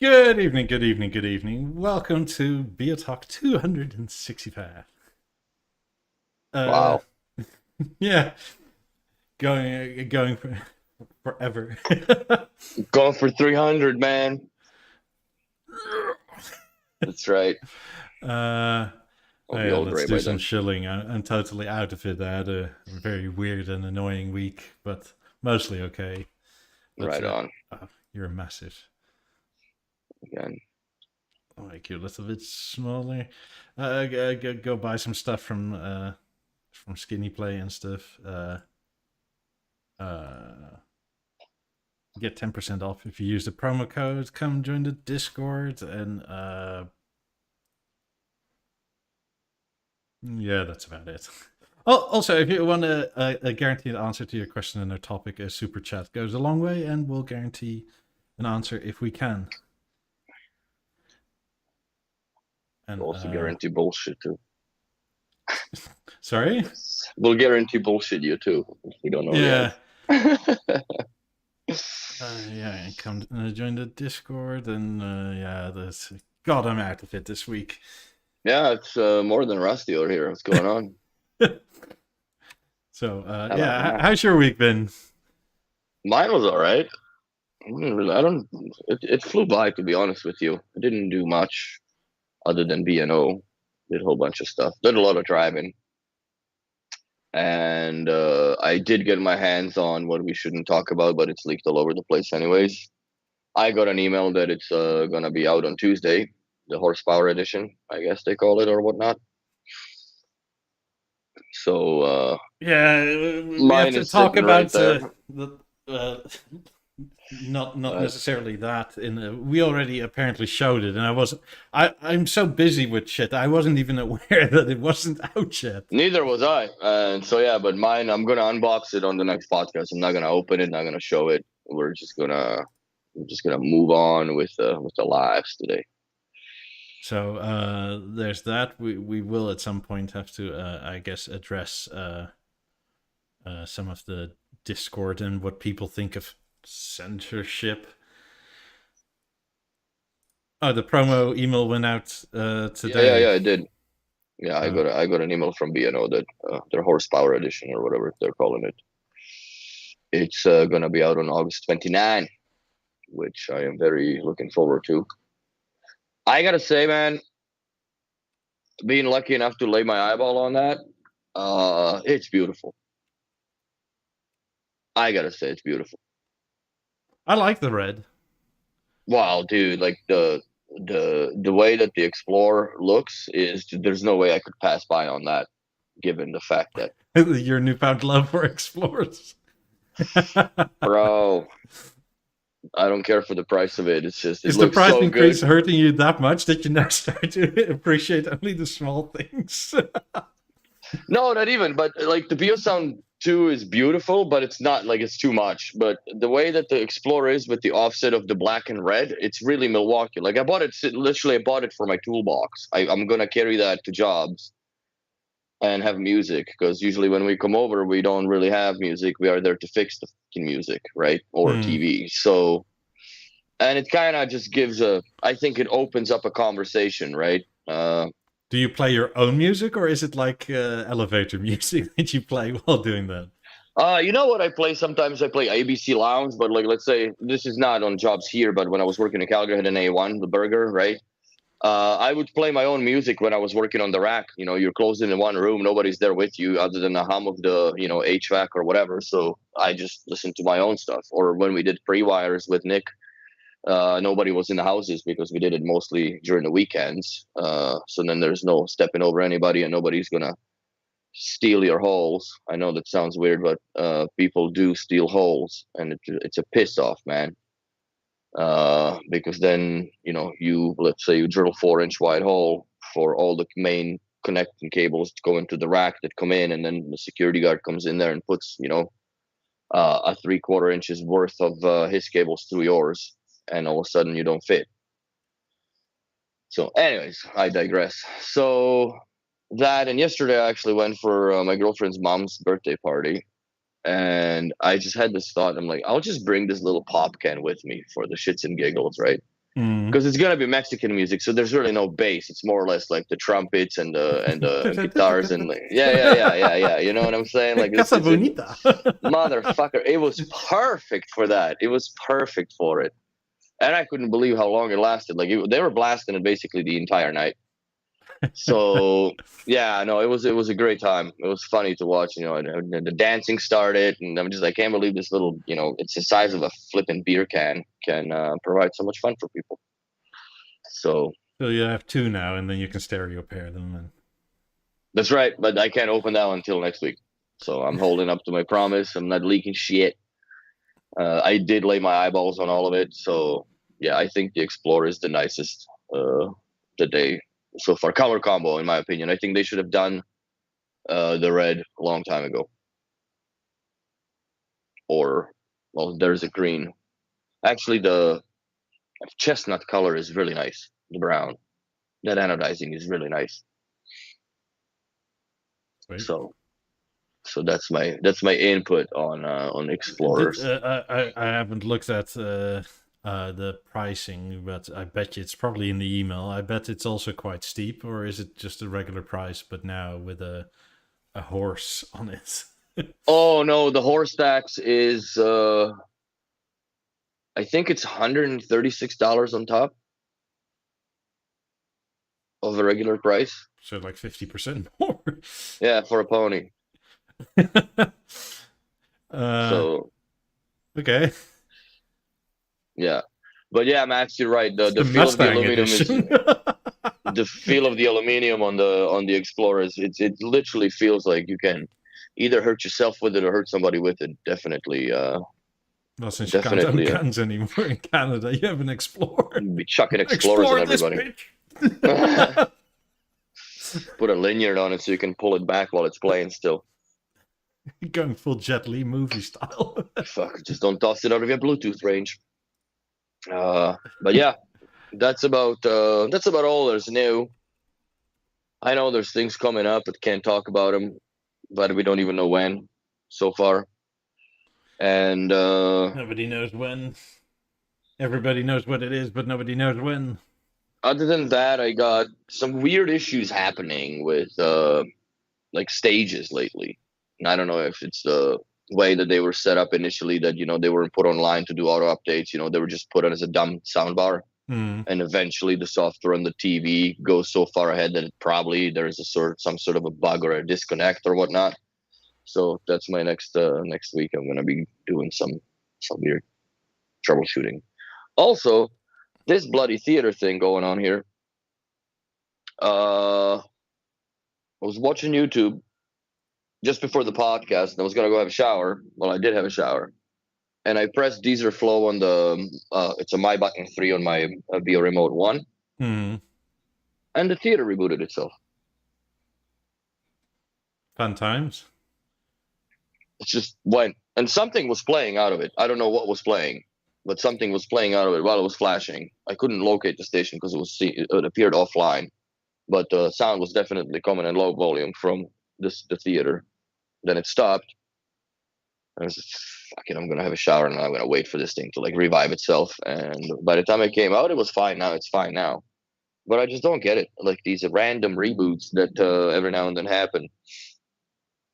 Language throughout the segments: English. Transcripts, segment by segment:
Good evening, good evening, good evening. Welcome to BeoTalk 265. Uh, Wow. yeah, going for forever. Going for 300, man. That's right. uh, I'll be yeah, all let's gray do by some then. shilling. I'm totally out of it. I had a very weird and annoying week, but mostly okay. But Right on. you're massive. Again. I'll make you a little bit smaller. Go buy some stuff from Skinny Play and stuff. Uh, get 10% off if you use the promo code. Come join the Discord, and yeah, that's about it. Oh, also, if you want a guaranteed answer to your question in our topic, a super chat goes a long way, and we'll guarantee an answer if we can. And Also guarantee bullshit too. sorry, We'll guarantee bullshit you too if we don't know the yeah, answer. yeah, and come join the Discord, and yeah, this. God, I'm out of it this week. Yeah, it's more than Rusty over here. What's going on? So yeah, Ah. how's your week been? Mine was all right. I don't. It flew by, to be honest with you. I didn't do much other than B&O. Did a whole bunch of stuff. Did a lot of driving. And I did get my hands on what we shouldn't talk about, but it's leaked all over the place, anyways. I got an email that it's gonna be out on Tuesday, the horsepower edition, I guess they call it or whatnot. So Yeah, we have mine to is talk sitting right about there. the not Uh, necessarily that. We already apparently showed it, and I'm so busy with shit. I wasn't even aware that it wasn't out yet. Neither was I, and so yeah. But mine, I'm gonna unbox it on the next podcast. I'm not gonna open it, not gonna show it. We're just gonna move on with the lives today. So there's that. We will at some point have to, I guess, address some of the Discord and what people think of censorship. Oh, the promo email went out Yeah, yeah, today. yeah. I did. Yeah, I Oh, got an email from B&O that their horsepower edition or whatever they're calling it. It's gonna be out on August 29, which I am very looking forward to. I gotta say, man, being lucky enough to lay my eyeball on that, it's beautiful. I gotta say, it's beautiful. I like the red. Wow, dude, like the way that the Explorer looks is there's no way I could pass by on that, given the fact that, Your newfound love for explorers. bro, I don't care for the price of it. It's just it Is the looks price so increase good. hurting you that much that you now start to appreciate only the small things? No, not even. But like the Beosound 2 is beautiful, but it's not like it's too much. But the way that the Explorer is with the offset of the black and red, it's really Milwaukee. Like I bought it literally. I bought it for my toolbox. I'm gonna carry that to jobs and have music because usually when we come over, we don't really have music. We are there to fix the fucking music, right, or Hmm. TV. So and it kind of just gives a. I think it opens up a conversation, right? Do you play your own music, or is it like elevator music that you play while doing that? You know what I play? Sometimes I play ABC Lounge, but like let's say this is not on jobs here, but when I was working in Calgary, I had an A1, the burger, right? I would play my own music when I was working on the rack. You know, you're closed in one room, nobody's there with you other than the hum of the HVAC or whatever. So I just listened to my own stuff. Or when we did pre-wires with Nick, nobody was in the houses because we did it mostly during the weekends. So then there's no stepping over anybody, and nobody's gonna steal your holes. I know that sounds weird, but people do steal holes, and it's a piss off, man. Because then you let's say you drill 4 inch wide hole for all the main connecting cables to go into the rack that come in, and then the security guard comes in there and puts a 3/4 inches worth of his cables through yours, and all of a sudden you don't fit. So, anyways, I digress. So that and yesterday I actually went for my girlfriend's mom's birthday party, and I just had this thought. I'm like, I'll just bring this little pop can with me for the shits and giggles, right? because it's gonna be Mexican music, so there's really no bass. It's more or less like the trumpets and the guitars and like, yeah. You know what I'm saying? Like Casa Bonita. Motherfucker, it was perfect for that. It was perfect for it, and I couldn't believe how long it lasted. Like they were blasting it basically the entire night. So yeah, no, it was a great time. It was funny to watch. You know, and the dancing started, and I'm just I can't believe this little, you know, it's the size of a flipping beer can provide so much fun for people. So you have two now, and then you can stereo pair them. And... That's right, but I can't open that one until next week. So I'm holding up to my promise. I'm not leaking shit. I did lay my eyeballs on all of it. So yeah, I think the Explorer is the nicest that they so far. Color combo, in my opinion. I think they should have done the red a long time ago. Or, well, there's a green. Actually, the chestnut color is really nice. The brown. That anodizing is really nice. Sweet. So that's my input on Explorers. I haven't looked at the pricing, but I bet you it's probably in the email. I bet it's also quite steep, or is it just a regular price, but now with a horse on it? Oh no, the horse tax is I think it's $136 on top of the regular price. So like 50% more. Yeah, for a pony. So okay. Yeah, but yeah, Max, you're right. The feel of the aluminum is the feel of the aluminum on the Explorers. It literally feels like you can either hurt yourself with it or hurt somebody with it. Definitely. Well, since you can't own guns anymore in Canada, you have an Explorer. You'd be chucking Explorers on everybody. Put a lanyard on it so you can pull it back while it's playing still. Going full Jet Li movie style. Fuck, just don't toss it out of your Bluetooth range. But yeah, that's about all there's new. I know there's things coming up, but can't talk about them. But we don't even know when so far. And nobody knows when. Everybody knows what it is, but nobody knows when. Other than that, I got some weird issues happening with like stages lately. And I don't know if it's the way that they were set up initially, that, you know, they weren't put online to do auto updates. You know, they were just put on as a dumb soundbar. And eventually the software on the TV goes so far ahead that it probably there's some sort of a bug or a disconnect or whatnot. So that's my next week. I'm gonna be doing some weird troubleshooting. Also, this bloody theater thing going on here. I was watching YouTube just before the podcast, and I was gonna go have a shower. Well, I did have a shower, and I pressed Deezer Flow on the it's a My Button 3 on my Beo Remote 1, and the theater rebooted itself. Fun times. It just went, and something was playing out of it. I don't know what was playing, but something was playing out of it while it was flashing. I couldn't locate the station because it appeared offline, but the sound was definitely coming in low volume from the theater. Then it stopped. I was just, fuck it, I'm gonna have a shower and I'm gonna wait for this thing to like revive itself. And by the time I came out, it was fine. Now it's fine now, but I just don't get it. Like these random reboots that every now and then happen.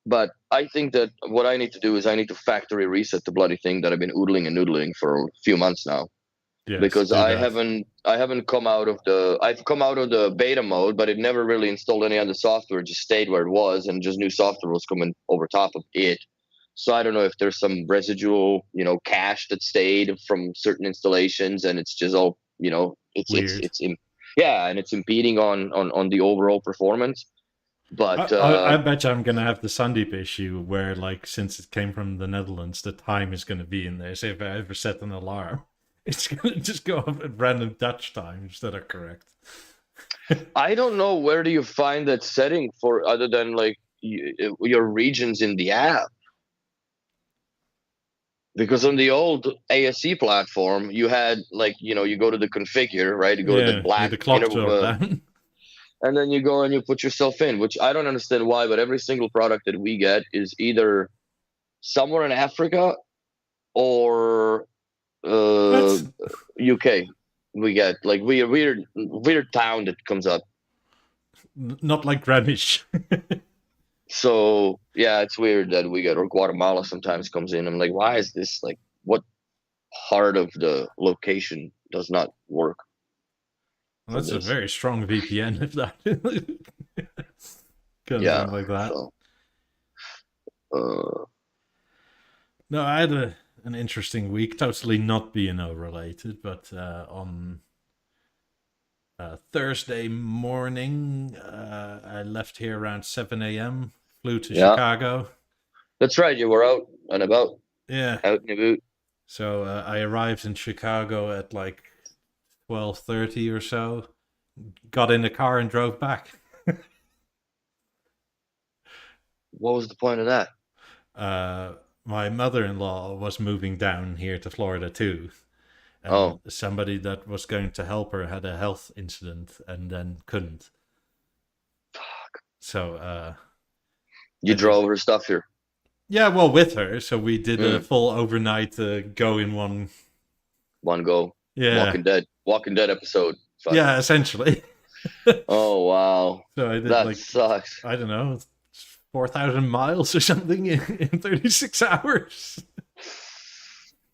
But I think that what I need to do is I need to factory reset the bloody thing that I've been oodling and noodling for a few months now. Yes, because I haven't come out of I've come out of the beta mode, but it never really installed any other software. It just stayed where it was, and just new software was coming over top of it. So I don't know if there's some residual, you know, cache that stayed from certain installations, and it's just all, you know, it's impeding on the overall performance. But I bet you I'm gonna have the Sandeep issue where, like, since it came from the Netherlands, the time is gonna be in there. So if I ever set an alarm, it's gonna just go off at random Dutch times that are correct. I don't know, where do you find that setting for other than like your regions in the app? Because on the old ASC platform, you had, like, you know, you go to the configure, right? You go to the black, the clock down. And then you go and you put yourself in, which I don't understand why, but every single product that we get is either somewhere in Africa or UK. we get like weird town that comes up. Not like Greenwich. So yeah, it's weird that we get, or Guatemala sometimes comes in. I'm like, why is this, like, what part of the location does not work Well, for that's a this? very strong VPN if that comes Yeah. in like that. So uh No, I had an interesting week, totally not B&O related, but on Thursday morning, I left here around 7 a.m., flew to yeah, Chicago. that's right. You were out and about, Yeah. out and about. So I arrived in Chicago at like 12:30 or so, got in the car and drove back. What was the point of that? uh, my mother-in-law was moving down here to Florida too, and Oh, somebody that was going to help her had a health incident and then couldn't. So you I did, drove her stuff here. yeah, well, with her. So we did a Mm, full overnight go in one. one go. Yeah, Walking Dead episode. Fuck. yeah, essentially. Oh wow, So I did that like, sucks. I don't know, 4,000 miles or something in 36 hours.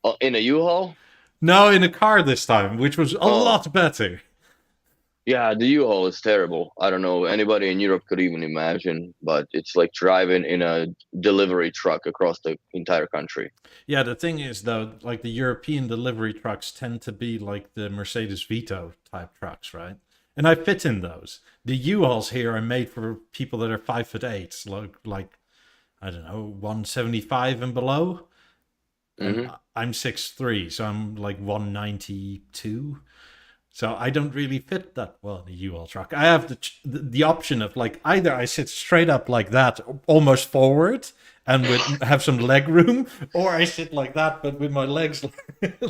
Oh, in a U-Haul? No, in a car this time, which was a Oh, lot better. yeah, the U-Haul is terrible. I don't know anybody in Europe could even imagine, but it's like driving in a delivery truck across the entire country. Yeah, the thing is though, like the European delivery trucks tend to be like the Mercedes Vito type trucks, right? And I fit in those. The U-Hauls here are made for people that are 5'8", like I don't know, 175 and below. And Hmm. I'm 6'3", so I'm like 192. So I don't really fit that well in a U-Haul truck. I have the option of like either I sit straight up like that, almost forward, and with have some leg room, or I sit like that but with my legs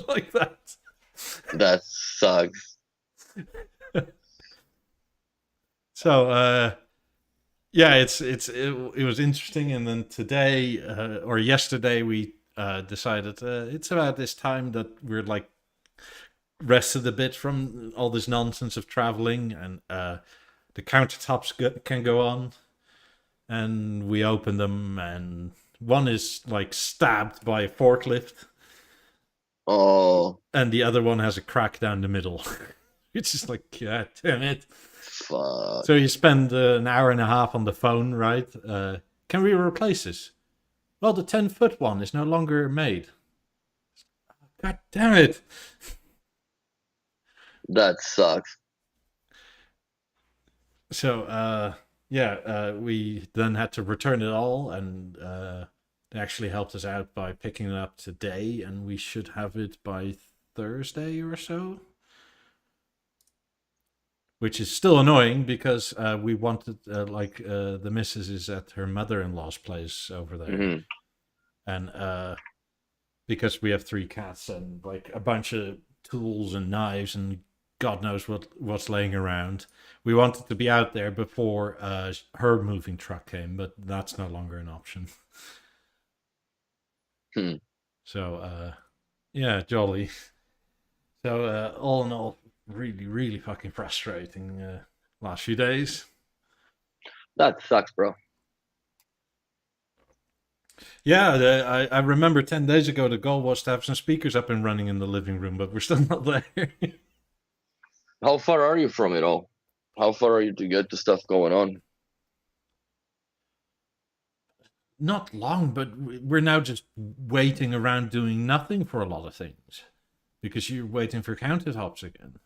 like that. That sucks. So yeah, it was interesting. And then today or yesterday we decided it's about this time that we're like rested a bit from all this nonsense of traveling, and the countertops can go on, and we open them, and one is like stabbed by a forklift, Oh, and the other one has a crack down the middle. It's just like, yeah, damn it. fuck. So you spend an hour and a half on the phone, right? Can we replace this? Well, the 10-foot one is no longer made. God damn it. That sucks. So yeah, we then had to return it all, and they actually helped us out by picking it up today, and we should have it by Thursday or so. Which is still annoying because we wanted, the missus is at her mother-in-law's place over there, Hmm. and because we have 3 cats and like a bunch of tools and knives and God knows what's laying around. We wanted to be out there before her moving truck came, but that's no longer an option. Hmm. So yeah, jolly. So all in all, really, really fucking frustrating last few days. That sucks, bro. Yeah, I remember 10 days ago the goal was to have some speakers up and running in the living room, but we're still not there. How far are you from it all? How far are you to get the stuff going on? Not long, but we're now just waiting around doing nothing for a lot of things because you're waiting for countertops again.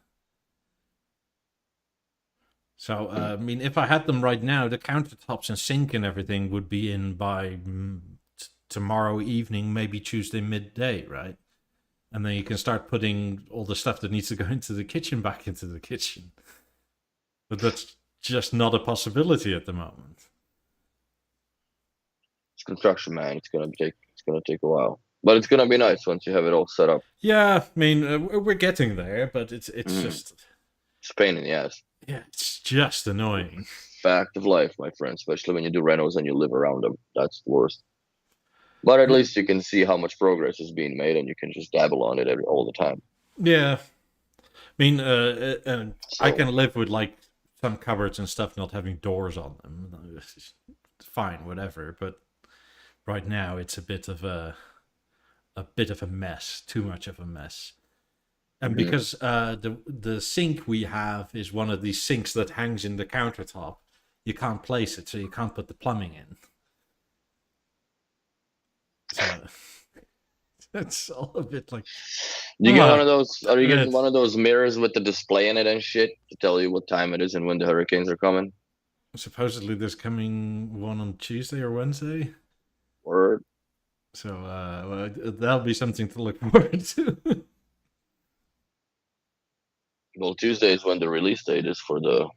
So, Hmm. I mean, if I had them right now, the countertops and sink and everything would be in by tomorrow evening, maybe Tuesday midday, right? And then you can start putting all the stuff that needs to go into the kitchen back into the kitchen. But that's just not a possibility at the moment. It's construction, man. It's gonna take a while, but it's gonna be nice once you have it all set up. Yeah, I mean, we're getting there, but it's Mm. just, It's a pain in the ass. yeah, it's just annoying. Fact of life, my friend. Especially when you do renos and you live around them. That's the worst. But at least you can see how much progress is being made, and you can just dabble on it all the time. Yeah, mean, and I So can live with like some cupboards and stuff not having doors on them. It's fine, whatever. But right now, it's a bit of a mess, too much of a mess. And mhm. because the sink we have is one of these sinks that hangs in the countertop, you can't place it, so you can't put the plumbing in. So it's all a bit like, You get one ah, of those. Are you getting one it's of those mirrors with the display in it and shit to tell you what time it is and when the hurricanes are coming? supposedly there's coming one on Tuesday or Wednesday. Or So well, that'll be something to look forward to. well, Tuesday is when the release date is for the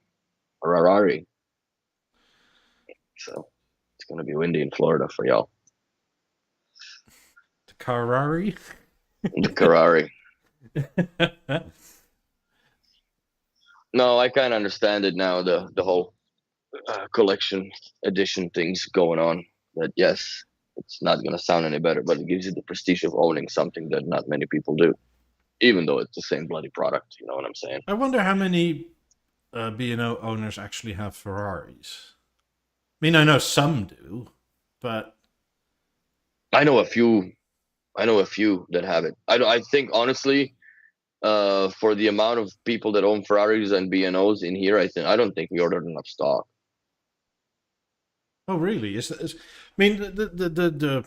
Ferrari. So it's gonna be windy in Florida for y'all. The Ferrari. The Ferrari. No, I kind of understand it now. The whole collection edition things going on. That yes, it's not gonna sound any better, but it gives you the prestige of owning something that not many people do, even though it's the same bloody product. You know what I'm saying? I wonder how many B&O owners actually have Ferraris. I mean, I know some do, but I know a few. I know a few that have it. I think honestly, for the amount of people that own Ferraris and B&Os in here, I don't think we ordered enough stock. oh, really? Is I mean, the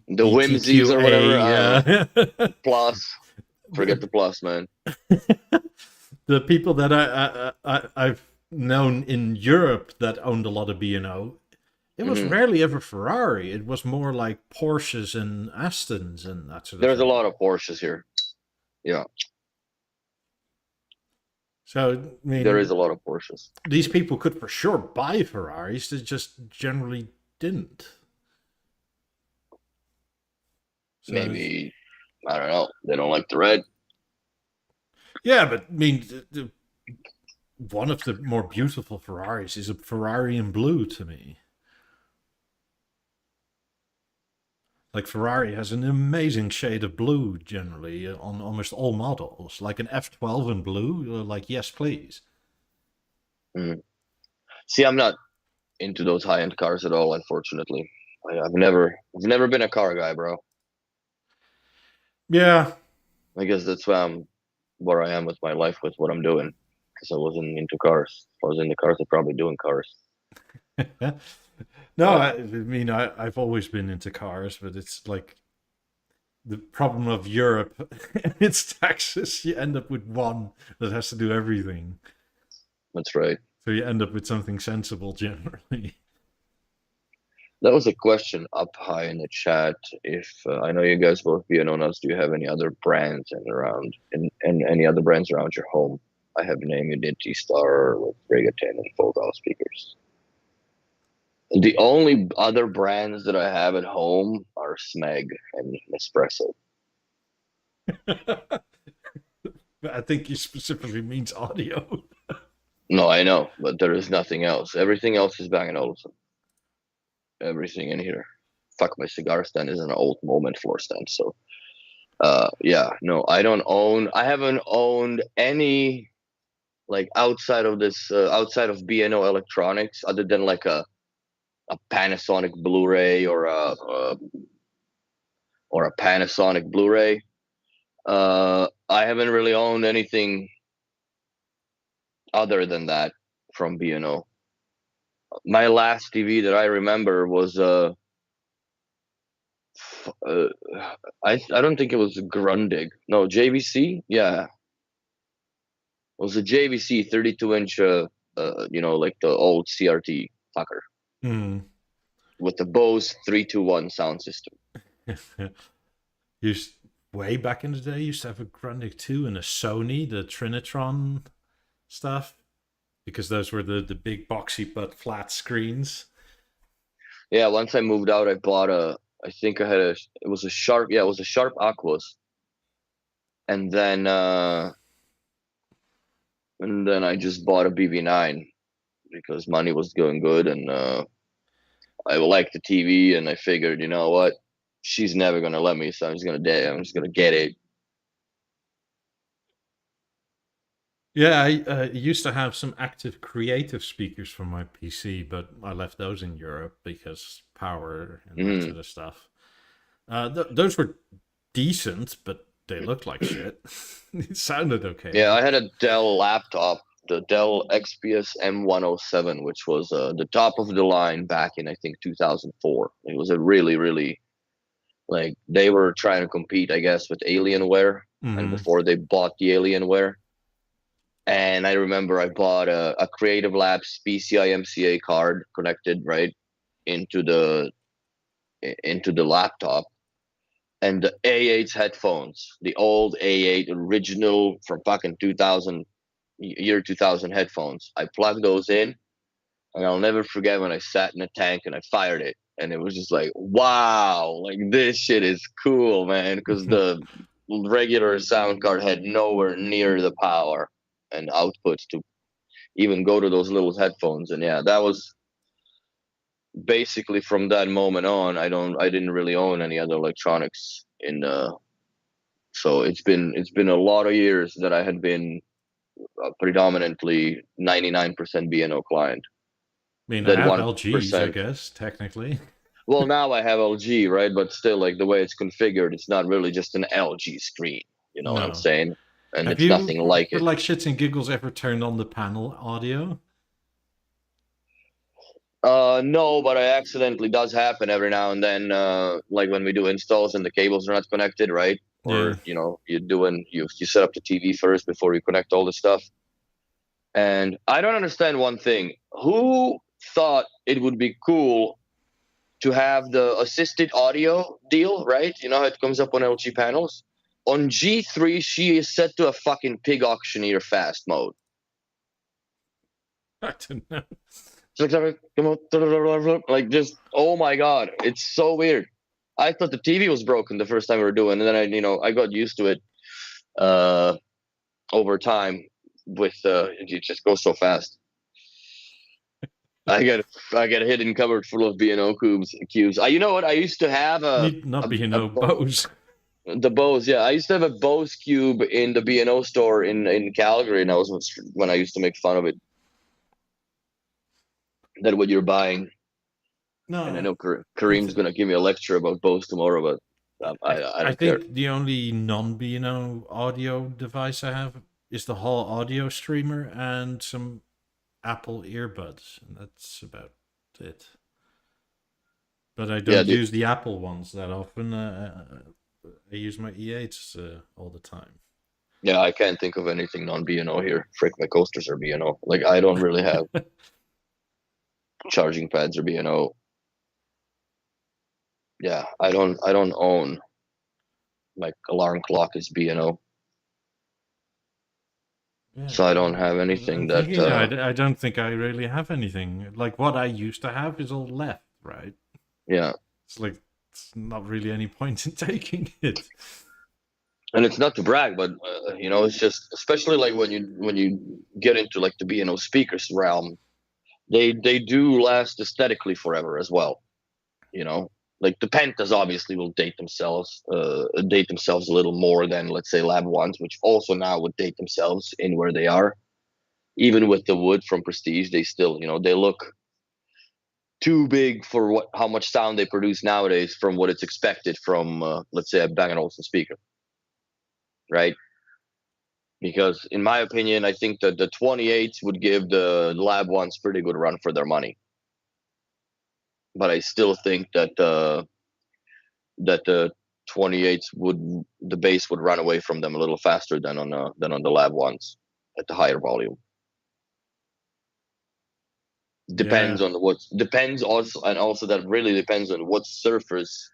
The whimsies or whatever. I don't know. VHNWYGBTQA. Plus, forget the plus, man. The people that I've known in Europe that owned a lot of B&O, it was Hmm. rarely ever Ferrari. It was more like Porsches and Astons and that sort of There's a thing. lot of Porsches here. Yeah, So, I there is mean, a lot of Porsches. these people could for sure buy Ferraris, they just generally didn't. So, Maybe I don't know. They don't like the red. yeah, but I mean, one of the more beautiful Ferraris is a Ferrari in blue to me. Like Ferrari has an amazing shade of blue generally on almost all models. Like an F12 in blue, you're like, yes, please. Mm. See, I'm not into those high end cars at all. Unfortunately, I've never been a car guy, bro. Yeah. I guess that's why I'm where I am with my life, with what I'm doing, because I wasn't into cars. If I was into cars, I'd probably doing cars. No, But I mean, I've always been into cars, but it's like the problem of Europe and its taxes. You end up with one that has to do everything. that's right. So you end up with something sensible generally. That was a question up high in the chat. If I know you guys both being on us, do you have any other brands and around and any other brands around your home? I have named Unity Star with Reggaeton and Fold speakers. The only other brands that I have at home are Smeg and Nespresso. I think he specifically means audio. No, I know, but there is nothing else. Everything else is Bang& Olufsen. Everything in here. Fuck, my cigar stand is an old Moment floor stand. So, yeah, no, I haven't owned any like outside of this, outside of B&O Electronics, other than like a Panasonic Blu-ray or a Panasonic Blu-ray. I haven't really owned anything other than that from B&O. My last TV that I remember was uh I don't think it was Grundig. No, JVC. Yeah, it was a JVC 32-inch. Like the old CRT fucker Hmm. with the Bose 321 sound system. used way back in the day, used to have a Grundig 2 and a Sony, the Trinitron stuff, because those were the big boxy but flat screens. Yeah, once I moved out, I bought a. I think I had a. It was a Sharp. Yeah, it was a Sharp Aquas, and then I just bought a BB9 because money was going good and I liked the TV and I figured, you know what, she's never gonna let me, so I'm just gonna get it. Yeah, I used to have some active creative speakers for my PC, but I left those in Europe because power and that Mm. sort of stuff. Those were decent, but they looked like shit. It sounded okay, Yeah, I but had a Dell laptop, the Dell XPS M107, which was the top of the line back in I think 2004. It was a really, really like they were trying to compete, I guess, with Alienware, and Mhm. before they bought the Alienware. And I remember I bought a Creative Labs PCI MCA card connected right into the into the laptop, and the A8 headphones, the old A8 original from fucking 2000 year 2000 headphones. I plugged those in, and I'll never forget when I sat in a tank and I fired it, and it was just like, wow, like this shit is cool, man, because the regular sound card had nowhere near the power and output to even go to those little headphones. And yeah, that was basically from that moment on. I didn't really own any other electronics in so it's been a lot of years that I had been predominantly 99% BNO client. I mean, I That have LGs, I 1%. guess, technically. Well, now I have LG, right? But still, like the way it's configured, it's not really just an LG screen. You know what I'm No. saying? And Have it's you, nothing like for it. like shits and giggles, ever turned on the panel audio? No, but I accidentally does happen every now and then. Like when we do installs and the cables are not connected, right? Yeah. Or you set up the TV first before you connect all the stuff. And I don't understand one thing. Who thought it would be cool to have the assisted audio deal, right? You know how it comes up on LG panels? On G3, she is set to a fucking pig auctioneer fast mode. I don't know. Like just, oh my god, it's so weird. I thought the TV was broken the first time we were doing, and then I got used to it uh, over time. It just goes so fast. I got I got a hidden cupboard full of B&O cubes. You know what? I used to have Need not be, Bose. the Bose. Yeah, I used to have a Bose cube in the B&O store in Calgary, and that was when I used to make fun of it. That what you're buying. And I No, know I, Kareem's th- gonna give me a lecture about Bose tomorrow, but I I don't care. think the only non-BNO audio device I have is the Hall audio streamer and some Apple earbuds, and that's about it. But I Yeah, don't dude. use the Apple ones that often. I use my E8s all the time. Yeah, I can't think of anything non-B&O here. Frick, my coasters are B&O. Like I don't really have charging pads or B&O. Yeah, I don't own like alarm clock is B&O, Yeah, so I don't have I'm anything that. thinking. I don't think I really have anything. Like what I used to have is all left, right? Yeah, It's like it's not really any point in taking it. and it's not to brag, but it's just especially like when you get into like the B&O speakers realm, they do last aesthetically forever as well. You know, like the Pentas obviously will date themselves a little more than let's say Lab Ones, which also now would date themselves in where they are. Even with the wood from Prestige, they still they look too big for what how much sound they produce nowadays from what it's expected from let's say a Bang& Olufsen speaker, right? Because in my opinion, I think that the 28s would give the Lab Ones pretty good run for their money, but I still think that the 28s would the bass would run away from them a little faster than on the Lab ones at the higher volume. Yeah, Depends also, and also that really depends on what surface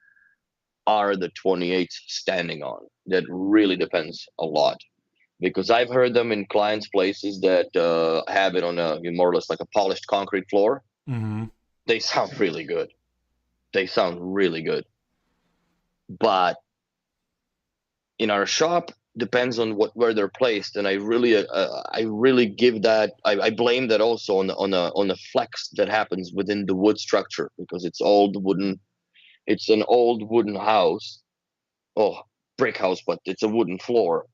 are the 28s standing on. That really depends a lot, because I've heard them in clients' places that have it on a more or less like a polished concrete floor. hmm They sound really good. They sound really good, but in our shop depends on where they're placed, and I really give that I blame that also on the flex that happens within the wood structure, because it's all the wooden It's an old wooden house. Oh, brick house, but it's a wooden floor.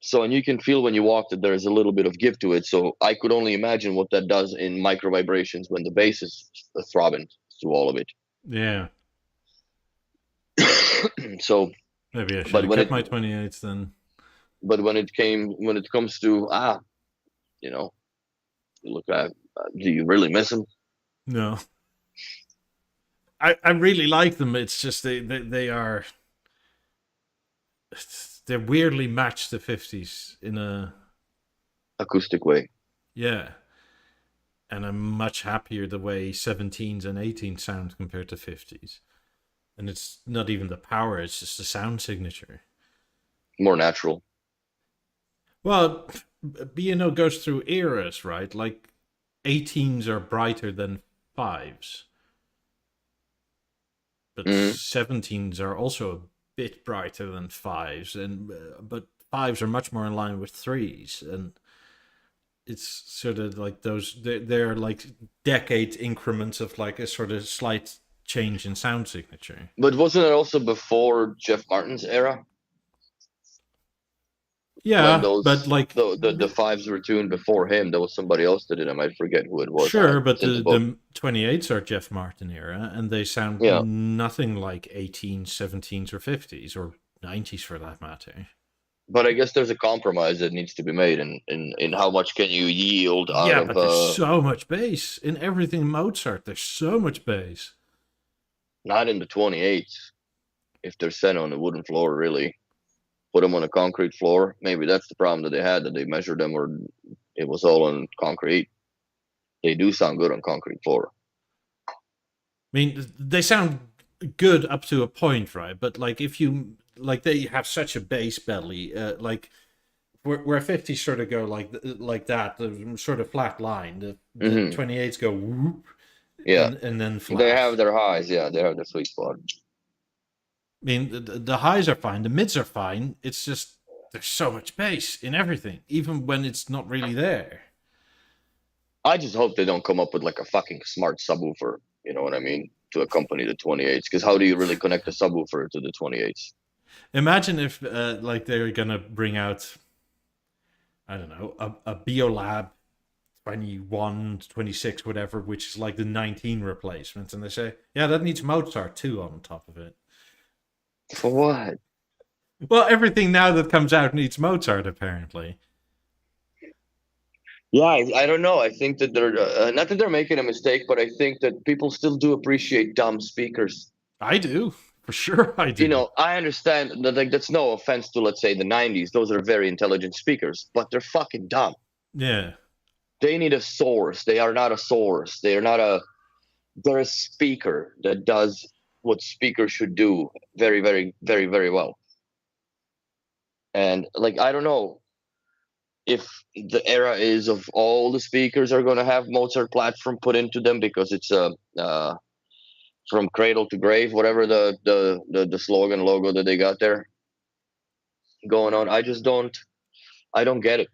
So, and you can feel when you walk that there's a little bit of give to it. So I could only imagine what that does in micro vibrations when the bass is throbbing through all of it. Yeah. So, Maybe I should but have when kept it, my 28s then. but when it comes to you know, look at, do you really miss them? No. I really like them. It's just they are they're weirdly matched the 50s in a Acoustic way. yeah. And I'm much happier the way 17s and 18s sound compared to 50s. And it's not even the power, it's just the sound signature. More natural. Well, B&O goes through eras, right? Like 18s are brighter than 5s, but Hmm. 17s are also a bit brighter than 5s, and but 5s are much more in line with 3s, and it's sort of like those they're like decade increments of like a sort of slight change in sound signature. But wasn't it also before Jeff Martin's era when Yeah, but those like the fives were tuned before him? There was somebody else that did it. I might forget who it was. sure, but It's in the book. the 28s are Jeff Martin era, and they sound Yeah, nothing like 18s, 17s, or 50s, or 90s for that matter. but I guess there's a compromise that needs to be made in how much can you yield out Yeah, of but there's so much bass in everything Mozart. There's so much bass. not in the 28s if they're set on a wooden floor. Really, put them on a concrete floor. Maybe that's the problem that they had, that they measured them or it was all on concrete. They do sound good on concrete floor. I mean, they sound good up to a point, right? But like if you like, they have such a bass belly, like where 50s sort of go like that, the sort of flat line. The Hmm. 28s go whoop Yeah, and then they flat. have their highs. Yeah, they have their sweet spot. I mean, the highs are fine, the mids are fine. It's just there's so much bass in everything, even when it's not really there. I just hope they don't come up with like a fucking smart subwoofer. You know what I mean? To accompany the 28s, because how do you really connect a subwoofer to the 28s? Imagine if like they're gonna bring out, I don't know, a BeoLab 21, 26, whatever, which is like the 19 replacement, and they say, yeah, that needs Mozart too on top of it. For what? Well, everything now that comes out needs Mozart, apparently. Yeah, I don't know. I think that they're not that they're making a mistake, but I think that people still do appreciate dumb speakers. I do, for sure, I You do. know, I understand that, like, that's no offense to, let's say, the 90s. Those are very intelligent speakers, but they're fucking dumb. Yeah. They need a source. They are not a source. They are not a. They're a speaker that does what speakers should do very, very, very, very well. And like, I don't know if the era is of all the speakers are going to have Mozart platform put into them because it's a from cradle to grave, whatever the slogan logo that they got there going on. I don't get it.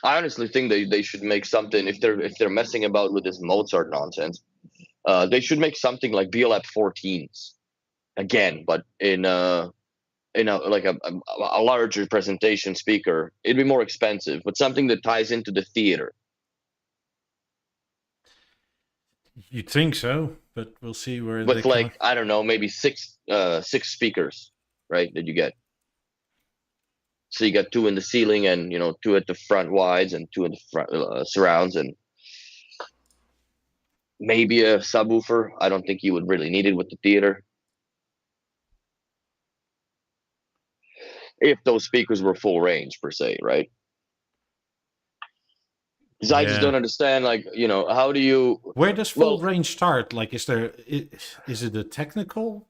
I honestly think they should make something if they're messing about with this Mozart nonsense. They should make something like BLAP 14s again, but in a like a larger presentation speaker. It'd be more expensive, but something that ties into the theater. You'd think so, but we'll see where they With come. like, I don't know, maybe six speakers, right? That you get. So you got two in the ceiling and two at the front wides and two in the front surrounds and maybe a subwoofer. I don't think you would really need it with the theater if those speakers were full range per se, right? Because I just Yeah. don't understand, like, how do you? Where does full Well, range start? Like, is it a technical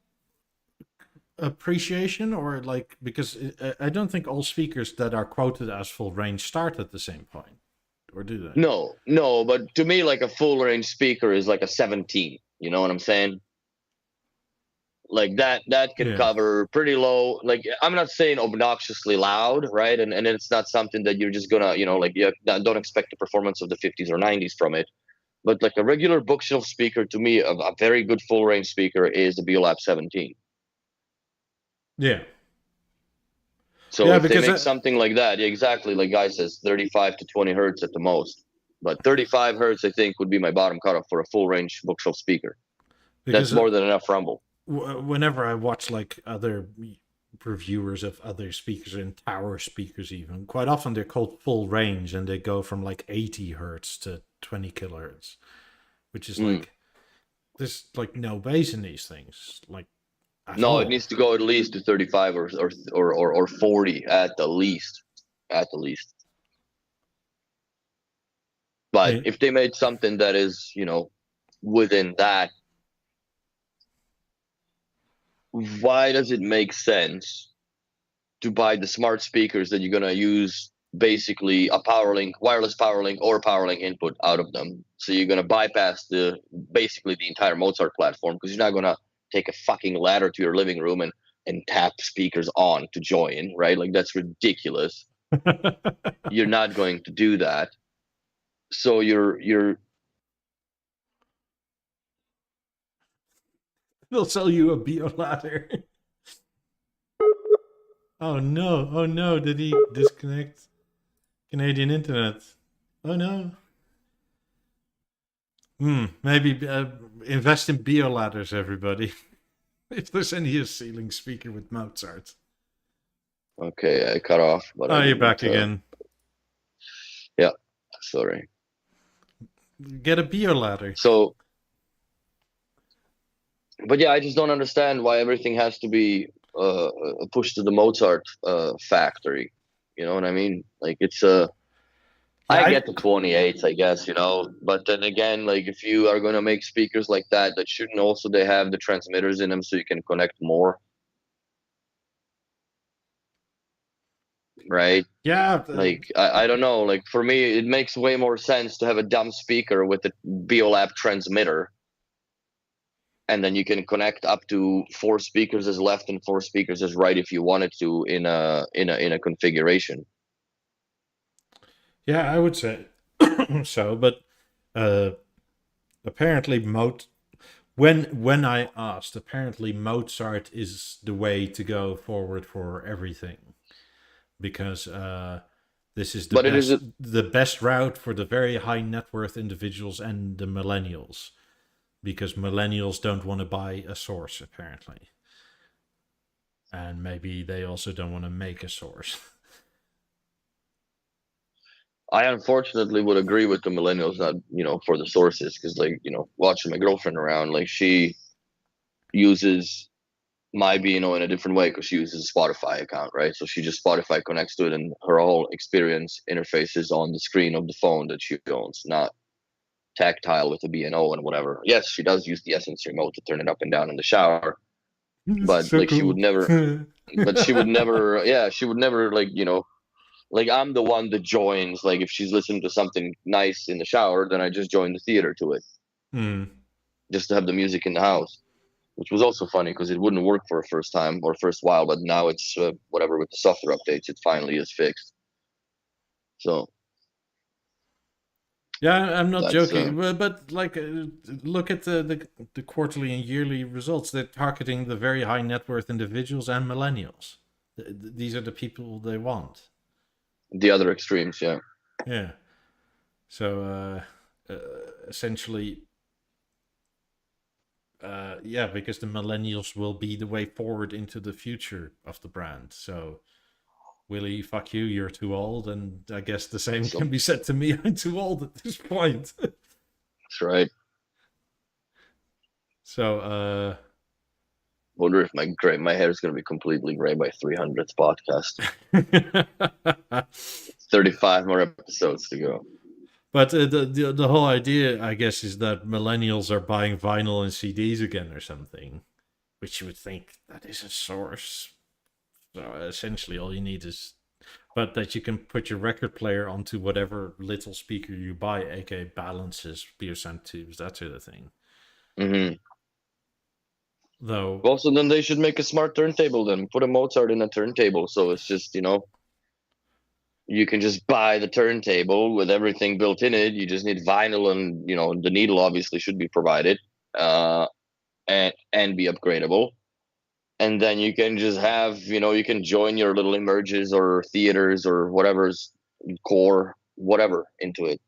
appreciation, or like, because I don't think all speakers that are quoted as full range start at the same point, or do they? no, no, but to me, like a full range speaker is like a 17. You know what I'm saying? Like that can Yeah. cover pretty low. Like, I'm not saying obnoxiously loud, right? And it's not something that you're just gonna, like, don't expect the performance of the 50s or 90s from it. But like a regular bookshelf speaker, to me, a very good full range speaker is the Beolab 17. Yeah. So Yeah, if they because make something like that, yeah, exactly, like Guy says, 35 to 20 hertz at the most. But 35 hertz, I think, would be my bottom cutoff for a full range bookshelf speaker. That's because more than enough rumble. whenever I watch like other reviewers of other speakers and tower speakers, even quite often they're called full range and they go from like 80 hertz to 20 kilohertz, which is Mm. like there's like no bass in these things, like at No, it all. needs to go at least to 35 or 40 at the least. At the least. But Eh, if they made something that is, within that, why does it make sense to buy the smart speakers that you're gonna use basically a power link, wireless power link, or power link input out of them? So you're gonna bypass basically the entire Mozart platform because you're not gonna take a fucking ladder to your living room and tap speakers on to join, right? Like that's ridiculous. You're not going to do that. So you're They'll sell you a Bio ladder. Oh no! Oh no! Did he disconnect Canadian internet? Oh no! Maybe invest in Bio ladders, everybody. If there's any ceiling speaker with Mozart. okay. I cut off, but Oh, I you're didn't. back again. Yeah, sorry. Get a Bio ladder. So, but yeah, I just don't understand why everything has to be pushed to the Mozart factory. You know what I mean? Like it's Yeah, I get the 28s, I guess, but then again, like if you are going to make speakers like that, that shouldn't also they have the transmitters in them so you can connect more, right? yeah. Like I don't know, like for me, it makes way more sense to have a dumb speaker with a Beolab transmitter, and then you can connect up to 4 speakers as left and 4 speakers as right if you wanted to in a configuration. Yeah, I would say so, but uh, apparently when I asked, apparently Mozart is the way to go forward for everything because this is But it is the best route for the very high net worth individuals and the millennials because millennials don't want to buy a source apparently, and maybe they also don't want to make a source. I unfortunately would agree with the millennials, not for the sources, because like watching my girlfriend around, like she uses my BNO in a different way because she uses a Spotify account, right? So she just Spotify connects to it, and her whole experience interface is on the screen of the phone that she owns, not tactile with the BNO and whatever. Yes, she does use the Essence remote to turn it up and down in the shower, but So like she cool. would never. But she would never. Yeah, she would never like I'm the one that joins. Like if she's listening to something nice in the shower, then I just join the theater to it, Hmm. just to have the music in the house. Which was also funny because it wouldn't work for a first time or first while, but now it's whatever with the software updates, it finally is fixed. So Yeah, I'm not that's joking, but like, look at the quarterly and yearly results. They're targeting the very high net worth individuals and millennials. These are the people they want. the other extremes. Yeah, Yeah. So essentially, yeah, because the millennials will be the way forward into the future of the brand. So Willie, fuck you, you're too old, and I guess the same so can be said to me. I'm too old at this point. that's right. So Wonder if my hair is going to be completely gray by 300th podcast. 35 more episodes to go. But the whole idea, I guess, is that millennials are buying vinyl and CDs again or something, which you would think that is a source. So essentially, all you need is, but that you can put your record player onto whatever little speaker you buy, aka balances, Beosound tubes, that sort of thing. Mm-hmm. Though, Well, so then they should make a smart turntable. Then put a Mozart in a turntable, so it's just you can just buy the turntable with everything built in it. You just need vinyl, and the needle obviously should be provided, uh, and be upgradable. And then you can just have, you can join your little emerges or theaters or whatever's core, whatever, into it.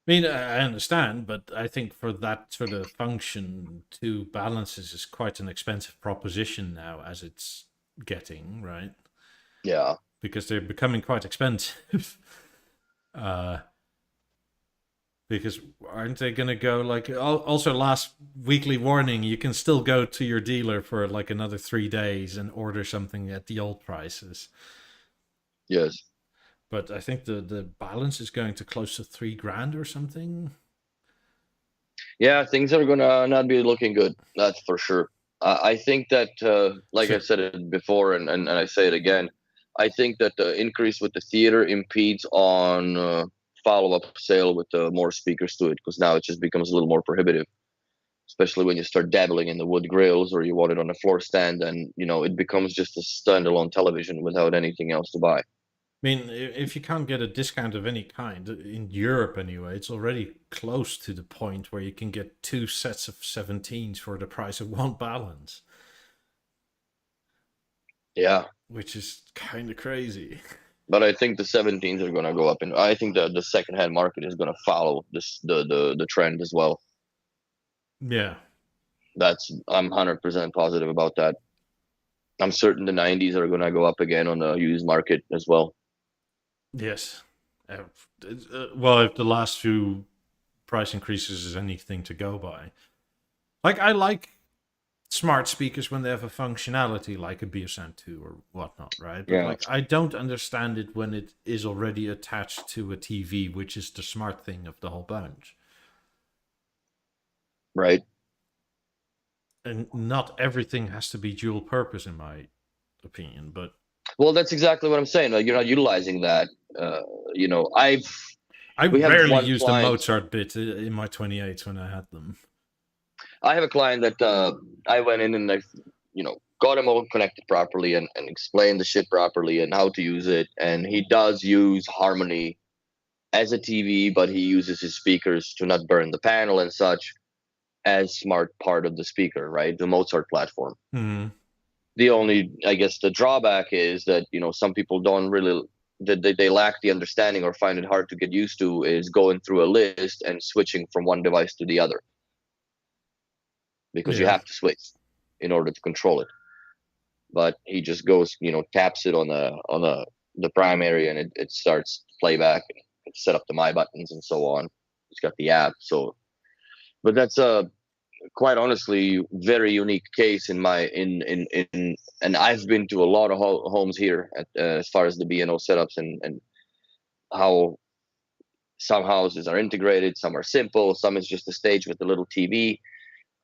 I mean, I understand, but I think for that sort of function, two balances is quite an expensive proposition now, as it's getting, right? Yeah. Because they're becoming quite expensive. uh, because aren't they going to go like also last weekly warning? You can still go to your dealer for like another 3 days and order something at the old prices. Yes. But I think the balance is going to close to $3,000 or something. Yeah, things are gonna not be looking good. That's for sure. I think that, like I So, said it before, and I say it again, I think that the increase with the theater impedes on follow-up sale with more speakers to it, because now it just becomes a little more prohibitive, especially when you start dabbling in the wood grills or you want it on a floor stand, and it becomes just a standalone television without anything else to buy. I mean, if you can't get a discount of any kind in Europe anyway, it's already close to the point where you can get 2 sets of 17s for the price of one balance, Yeah, which is kind of crazy. but I think the 17s are gonna go up, and I think the secondhand market is gonna follow the trend as well. Yeah. I'm 100% positive about that. I'm certain the 90s are gonna go up again on the used market as well. Yes. Well, if the last few price increases is anything to go by, like I like smart speakers when they have a functionality like a Beosound 2 or whatnot, right? But Yeah, like I don't understand it when it is already attached to a TV, which is the smart thing of the whole bunch. right. And not everything has to be dual purpose, in my opinion. But Well, that's exactly what I'm saying. Like, you're not utilizing that. Uh, you know, I've I we have rarely one used the client. Mozart bit in my 28s when I had them. I have a client that I went in and I, got him all connected properly, and explained the shit properly and how to use it. And he does use Harmony as a TV, but he uses his speakers to not burn the panel and such as smart part of the speaker, right? The Mozart platform. Hmm. The only, I guess, the drawback is that some people don't really, that they lack the understanding or find it hard to get used to, is going through a list and switching from one device to the other, because you Yeah. have to switch in order to control it. But he just goes, taps it on the primary, and it starts playback, and set up the my buttons and so on. It's got the app. So, but that's a quite honestly very unique case in my in and I've been to a lot of homes here as far as the BNO setups, and how some houses are integrated, some are simple, some is just a stage with a little TV.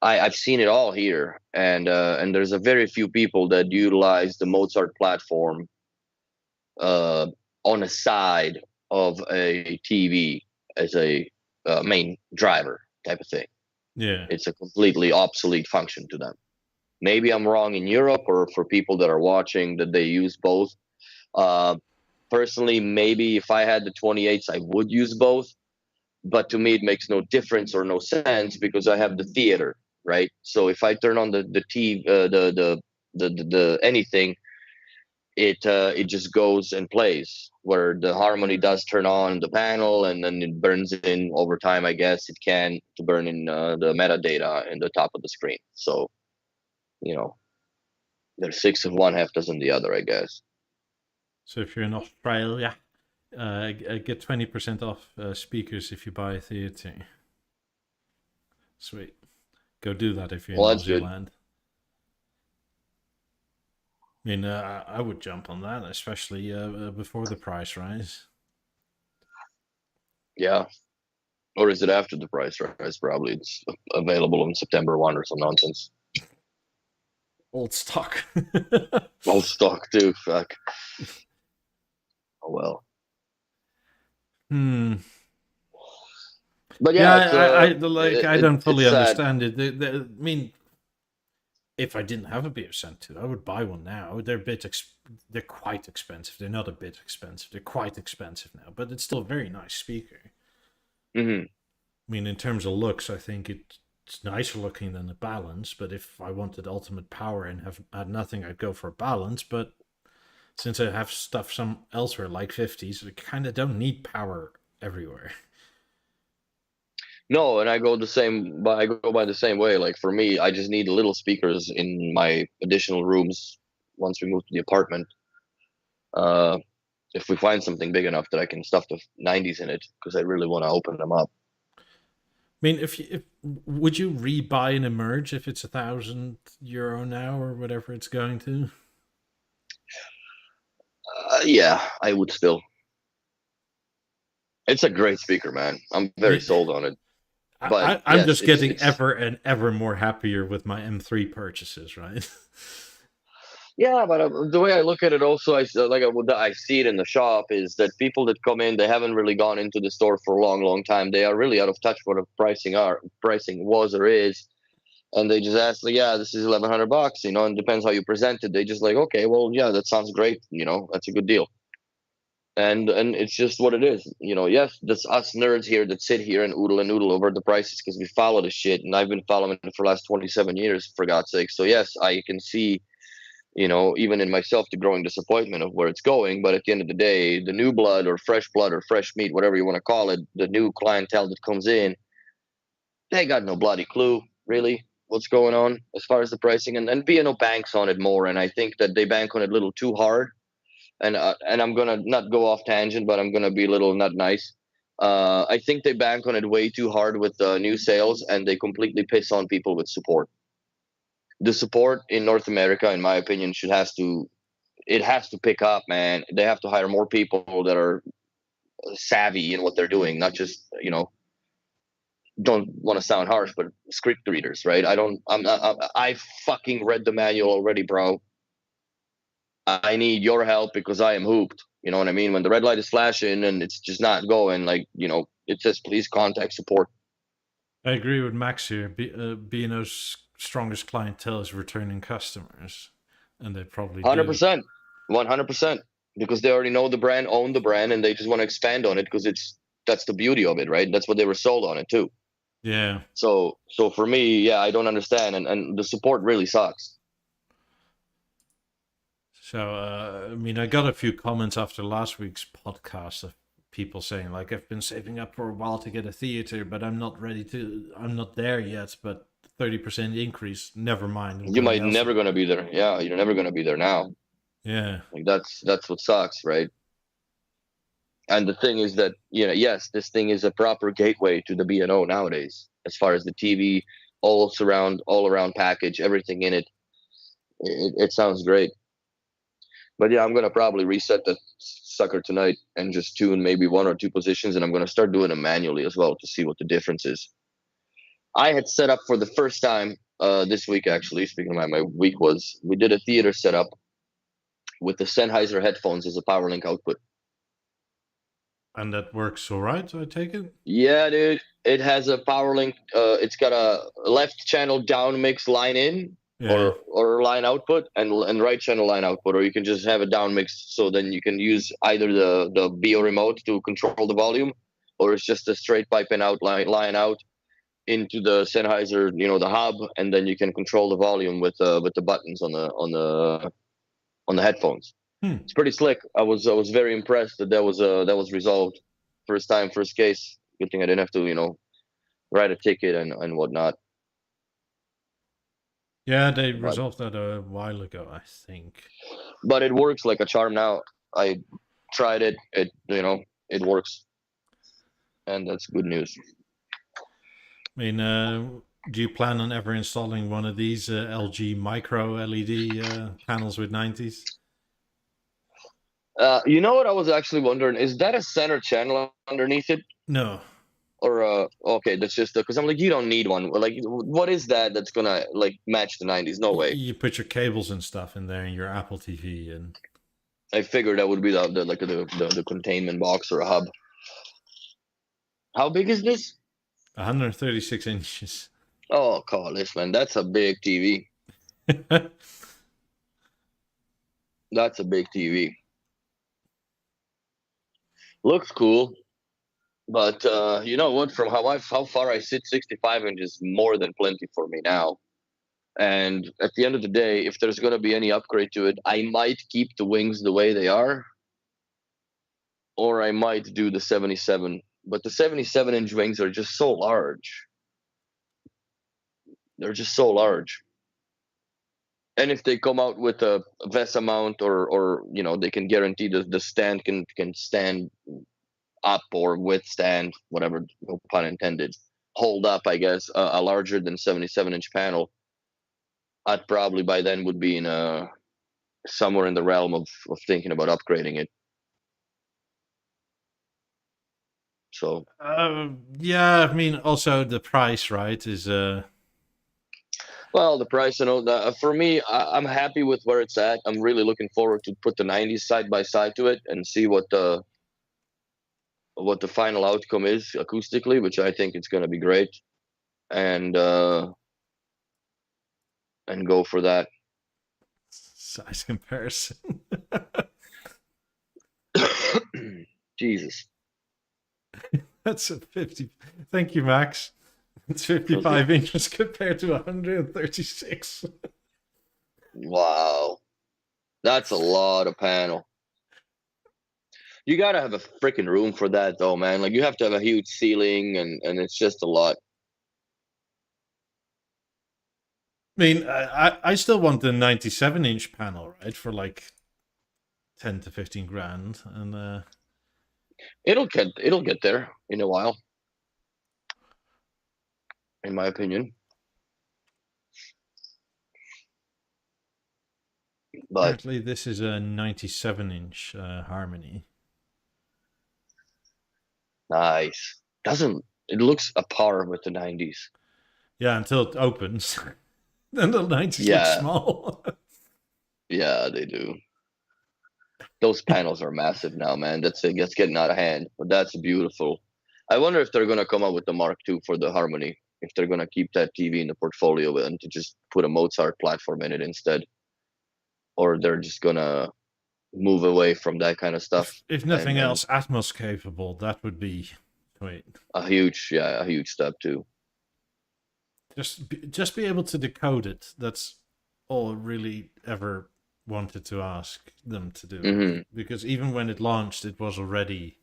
I've seen it all here, and there's a very few people that utilize the Mozart platform uh, on the side of a TV as a main driver type of thing. Yeah. It's a completely obsolete function to them. Maybe I'm wrong in Europe, or for people that are watching that they use both. Uh, Personally, maybe if I had the 28s, I would use both. But to me, it makes no difference or no sense, because I have the theater, right? So if I turn on the TV, the anything, it just goes and plays. Where the Harmony does turn on the panel, and then it burns in over time. I guess it can to burn in the metadata in the top of the screen. So you know there's six of one, half dozen the other, I guess. So if you're in Australia, get 20% off speakers if you buy a theatre. Sweet. Go do that if you're in Well, New that's good. Zealand. I mean, I would jump on that, especially before the price rise. Yeah. Or is it after the price rise? Probably it's available on September 1 or some nonsense. Old stock. Old stock too. Fuck. Oh well. Hmm. But Yeah, yeah, it's I like. I don't fully sad. understand it. I mean, if I didn't have a Beosound 2, I would buy one now. They're they're quite expensive. They're not a bit expensive. They're quite expensive now, but it's still a very nice speaker. Hmm. I mean, in terms of looks, I think it's nicer looking than the Balance. But if I wanted ultimate power and had nothing, I'd go for a Balance. But since I have stuff some elsewhere like 50s, I kind of don't need power everywhere. No, and I go the same. But I go by the same way. Like for me, I just need little speakers in my additional rooms once we move to the apartment. Uh, if we find something big enough that I can stuff the 90s in it, because I really want to open them up. I mean, if would you rebuy an Emerge if it's €1,000 now or whatever it's going to? Yeah, I would still. It's a great speaker, man. I'm I very mean, sold on it. But I'm yes, just getting it's ever and ever more happier with my M3 purchases, right? yeah. But the way I look at it, also, what I see it in the shop is that people that come in, they haven't really gone into the store for a long, long time. They are really out of touch what the pricing was or is, and they just ask, like, yeah, this is $1,100, and it depends how you present it. They just like, okay, well, yeah, that sounds great, that's a good deal. And it's just what it is. Yes, that's us nerds here that sit here and noodle over the prices because we follow the shit, and I've been following it for the last 27 years, for God's sake. So yes, I can see, even in myself, the growing disappointment of where it's going. But at the end of the day, the new blood or fresh meat, whatever you want to call it, the new clientele that comes in, they got no bloody clue really what's going on as far as the pricing, and B&O banks on it more, and I think that they bank on it a little too hard. And I'm gonna not go off tangent, but I'm gonna be a little not nice. I think they bank on it way too hard with new sales, and they completely piss on people with support. The support in North America, in my opinion, it has to pick up, man. They have to hire more people that are savvy in what they're doing, not just don't want to sound harsh, but script readers, right? I'm not. I fucking read the manual already, bro. I need your help because I am hooped. You know what I mean? When the red light is flashing and it's just not going, like, it says please contact support. I agree with Max here. B&O's strongest clientele is returning customers, and they probably do. 100%. 100%. Because they already know the brand, own the brand, and they just want to expand on it because that's the beauty of it, right? That's what they were sold on it too. Yeah. So for me, yeah, I don't understand, and the support really sucks. So, I mean, I got a few comments after last week's podcast of people saying, like, I've been saving up for a while to get a theater, but I'm not there yet, but 30% increase, never mind. You might never gonna be there. Yeah, you're never gonna be there now. Yeah. Like that's what sucks, right? And the thing is that, yes, this thing is a proper gateway to the B&O nowadays, as far as the TV, all around package, everything in it. It sounds great. But yeah, I'm gonna probably reset the sucker tonight and just tune maybe one or two positions, and I'm gonna start doing them manually as well to see what the difference is. I had set up for the first time this week, actually. Speaking of my week, we did a theater setup with the Sennheiser headphones as a power link output. And that works all right, I take it? Yeah, dude. It has a power link. It's got a left channel down mix line in, Yeah. or line output, and right channel line output, or you can just have a down mix. So then you can use either the Beo remote to control the volume, or it's just a straight piping out line out into the Sennheiser, the hub, and then you can control the volume with the buttons on the headphones. It's pretty slick. I was very impressed that was resolved. First time, first case. Good thing I didn't have to, write a ticket and whatnot. Yeah, they But resolved that a while ago, I think. but it works like a charm now. I tried it. It works, and that's good news. I mean, do you plan on ever installing one of these LG micro LED panels with 90s? You know what I was actually wondering? Is that a center channel underneath it? No. Or okay, that's just because I'm like, you don't need one. Like, what is that that's gonna like match the 90s? No way. You put your cables and stuff in there in your Apple TV, and I figured that would be the containment box or a hub. How big is this? 136 inches. Oh, call this, man. That's a big TV. That's a big TV. Looks cool, but you know what? From how far I sit, 65 inch is more than plenty for me now. And at the end of the day, if there's going to be any upgrade to it, I might keep the wings the way they are, or I might do the 77. But the 77-inch wings are just so large. They're just so large. And if they come out with a VESA mount, or you know, they can guarantee the stand can stand up or withstand whatever, no pun intended, hold up, I guess, a larger than 77-inch panel, I'd probably by then would be in a somewhere in the realm of thinking about upgrading it. So Yeah, I mean, also the price, right, is well, the price, you know, for me, I'm happy with where it's at. I'm really looking forward to put the 90s side by side to it and see what the final outcome is acoustically, which I think it's going to be great, and go for that. size comparison. Jesus. That's a 50. Thank you, Max. It's 55 inches compared to 136. Wow. That's a lot of panel. You gotta have a freaking room for that, though, man. Like, you have to have a huge ceiling, and it's just a lot. I mean, I still want the 97-inch panel, right, for like 10 to 15 grand, and It'll get there in a while, in my opinion. But apparently this is a 97-inch Harmony. nice. Doesn't it looks a par with the 90s? Yeah, until it opens. Then the 90s look Yeah, small. yeah, they do. Those panels are massive now, man. That's getting out of hand, but that's beautiful. I wonder if they're gonna come up with the Mark II for the Harmony. If they're gonna keep that TV in the portfolio and to just put a Mozart platform in it instead, or they're just gonna move away from that kind of stuff. If nothing And else, Atmos capable, that would be sweet. a huge step too. Just be able to decode it. That's all I really ever wanted to ask them to do. Hmm. Because even when it launched, it was already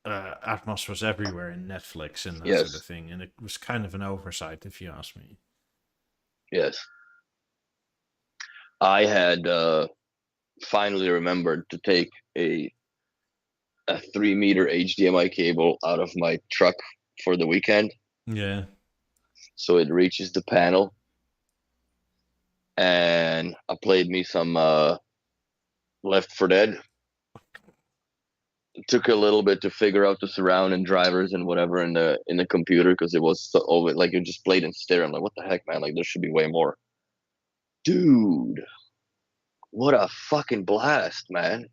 Atmos was everywhere in Netflix and that sort of Yes, thing, and it was kind of an oversight, if you ask me. yes. I had finally remembered to take a 3 meter HDMI cable out of my truck for the weekend, Yeah, so it reaches the panel. And I played me some Left 4 Dead. It took a little bit to figure out the surround and drivers and whatever in the computer, because it was so over, like, you just played in stereo. I'm like, what the heck, man? Like, there should be way more. Dude, what a fucking blast, man.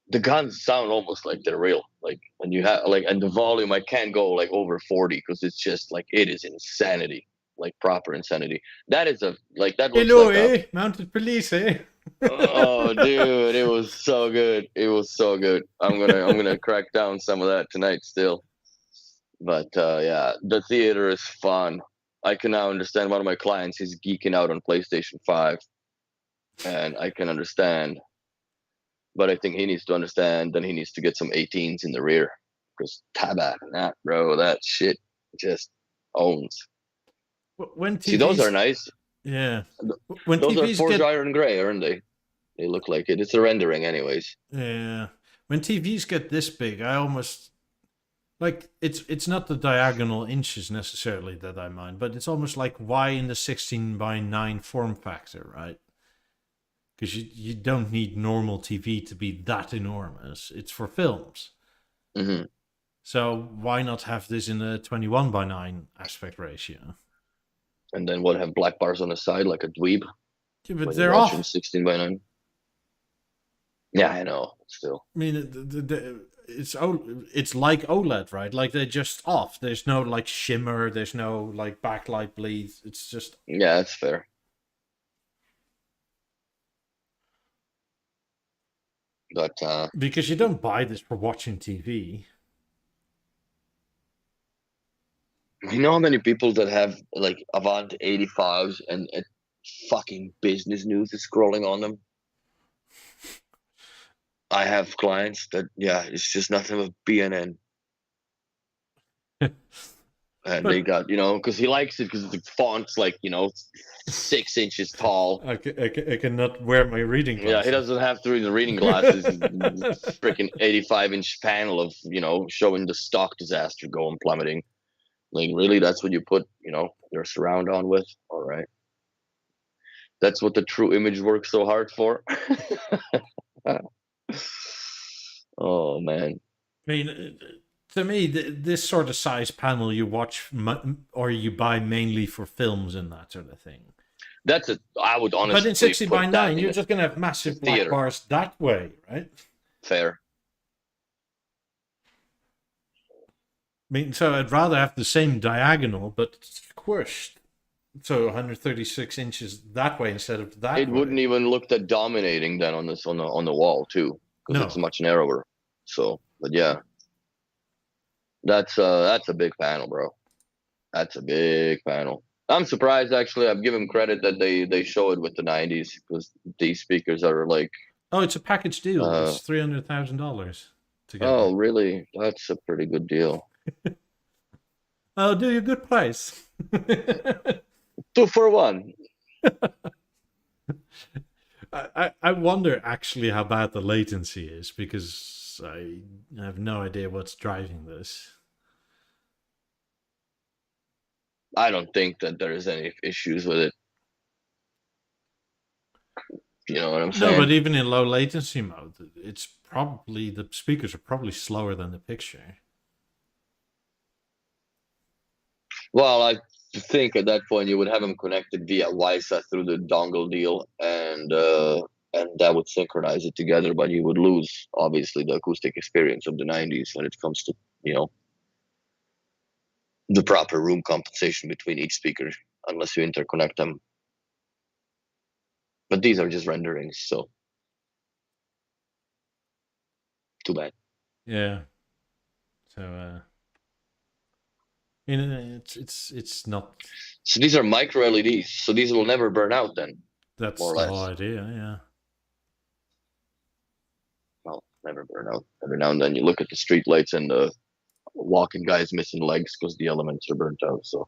The guns sound almost like they're real. Like, when you have, like, and the volume, I can't go like over 40 because it's just like, it is insanity, like proper insanity. That is that looks hello, like a, eh? Mounted police, eh? oh, dude, it was so good. It was so good. I'm gonna crack down some of that tonight still. But yeah, the theater is fun. I can now understand one of my clients. He's geeking out on PlayStation 5, and I can understand. But I think he needs to understand that he needs to get some 18s in the rear, because Tabat and that, bro, that shit just owns. When See, those are TVs, nice. yeah, when Those are TVs forged get iron gray, aren't they? They look like it. It's a rendering, anyways. yeah, when TVs get this big, I almost like it's not the diagonal inches necessarily that I mind, but it's almost like why in the 16:9 form factor, right? Because you don't need normal TV to be that enormous. It's for films. Hmm. So why not have this in a 21:9 aspect ratio? And then what? Have black bars on the side like a dweeb Yeah, but when you're they're watching off. 16:9. Yeah, I know. Still, I mean, it's like OLED, right? Like they're just off. There's no like shimmer. There's no like backlight bleed. It's just Yeah, that's fair. But because you don't buy this for watching TV. you know how many people that have like Avant 85s and fucking business news is scrolling on them? I have clients that, yeah, it's just nothing but BNN. And they But got, because he likes it because the font's like, 6 inches tall. I cannot wear my reading Yeah, he glasses. doesn't have to read the reading glasses. Freaking 85-inch panel of, showing the stock disaster going plummeting. Like, really, that's what you put, your surround on with? All right. That's what the true image works so hard for. Oh, man. I mean, to me, this sort of size panel you watch or you buy mainly for films and that sort of thing. I would honestly. But in 60 by put 9, that you're in just going to have massive black theater. bars that way, right? Fair. I mean, so I'd rather have the same diagonal, but squished. So 136 inches that way instead of that It way. wouldn't even look that dominating then on this on the wall too, because No. it's much narrower. So, but yeah, that's a big panel, bro. That's a big panel. I'm surprised actually. I've given credit that they show it with the 90s because these speakers are like. Oh, it's a package deal. It's $300,000 together. Oh, really? That's a pretty good deal. I'll do you a good price. 2 for 1. I wonder actually how bad the latency is because I have no idea what's driving this. I don't think that there is any issues with it. You know what I'm saying? No, but even in low latency mode, it's probably the speakers are probably slower than the picture. Well, I think at that point you would have them connected via Wi-Fi through the dongle deal, and that would synchronize it together. But you would lose, obviously, the acoustic experience of the 90s when it comes to the proper room compensation between each speaker, unless you interconnect them. But these are just renderings, so too bad. Yeah. So it's not. So these are micro LEDs. So these will never burn out then. That's more or the less. whole idea. Yeah. Well, never burn out. Every now and then you look at the street lights and the walking guys missing legs because the elements are burnt out. So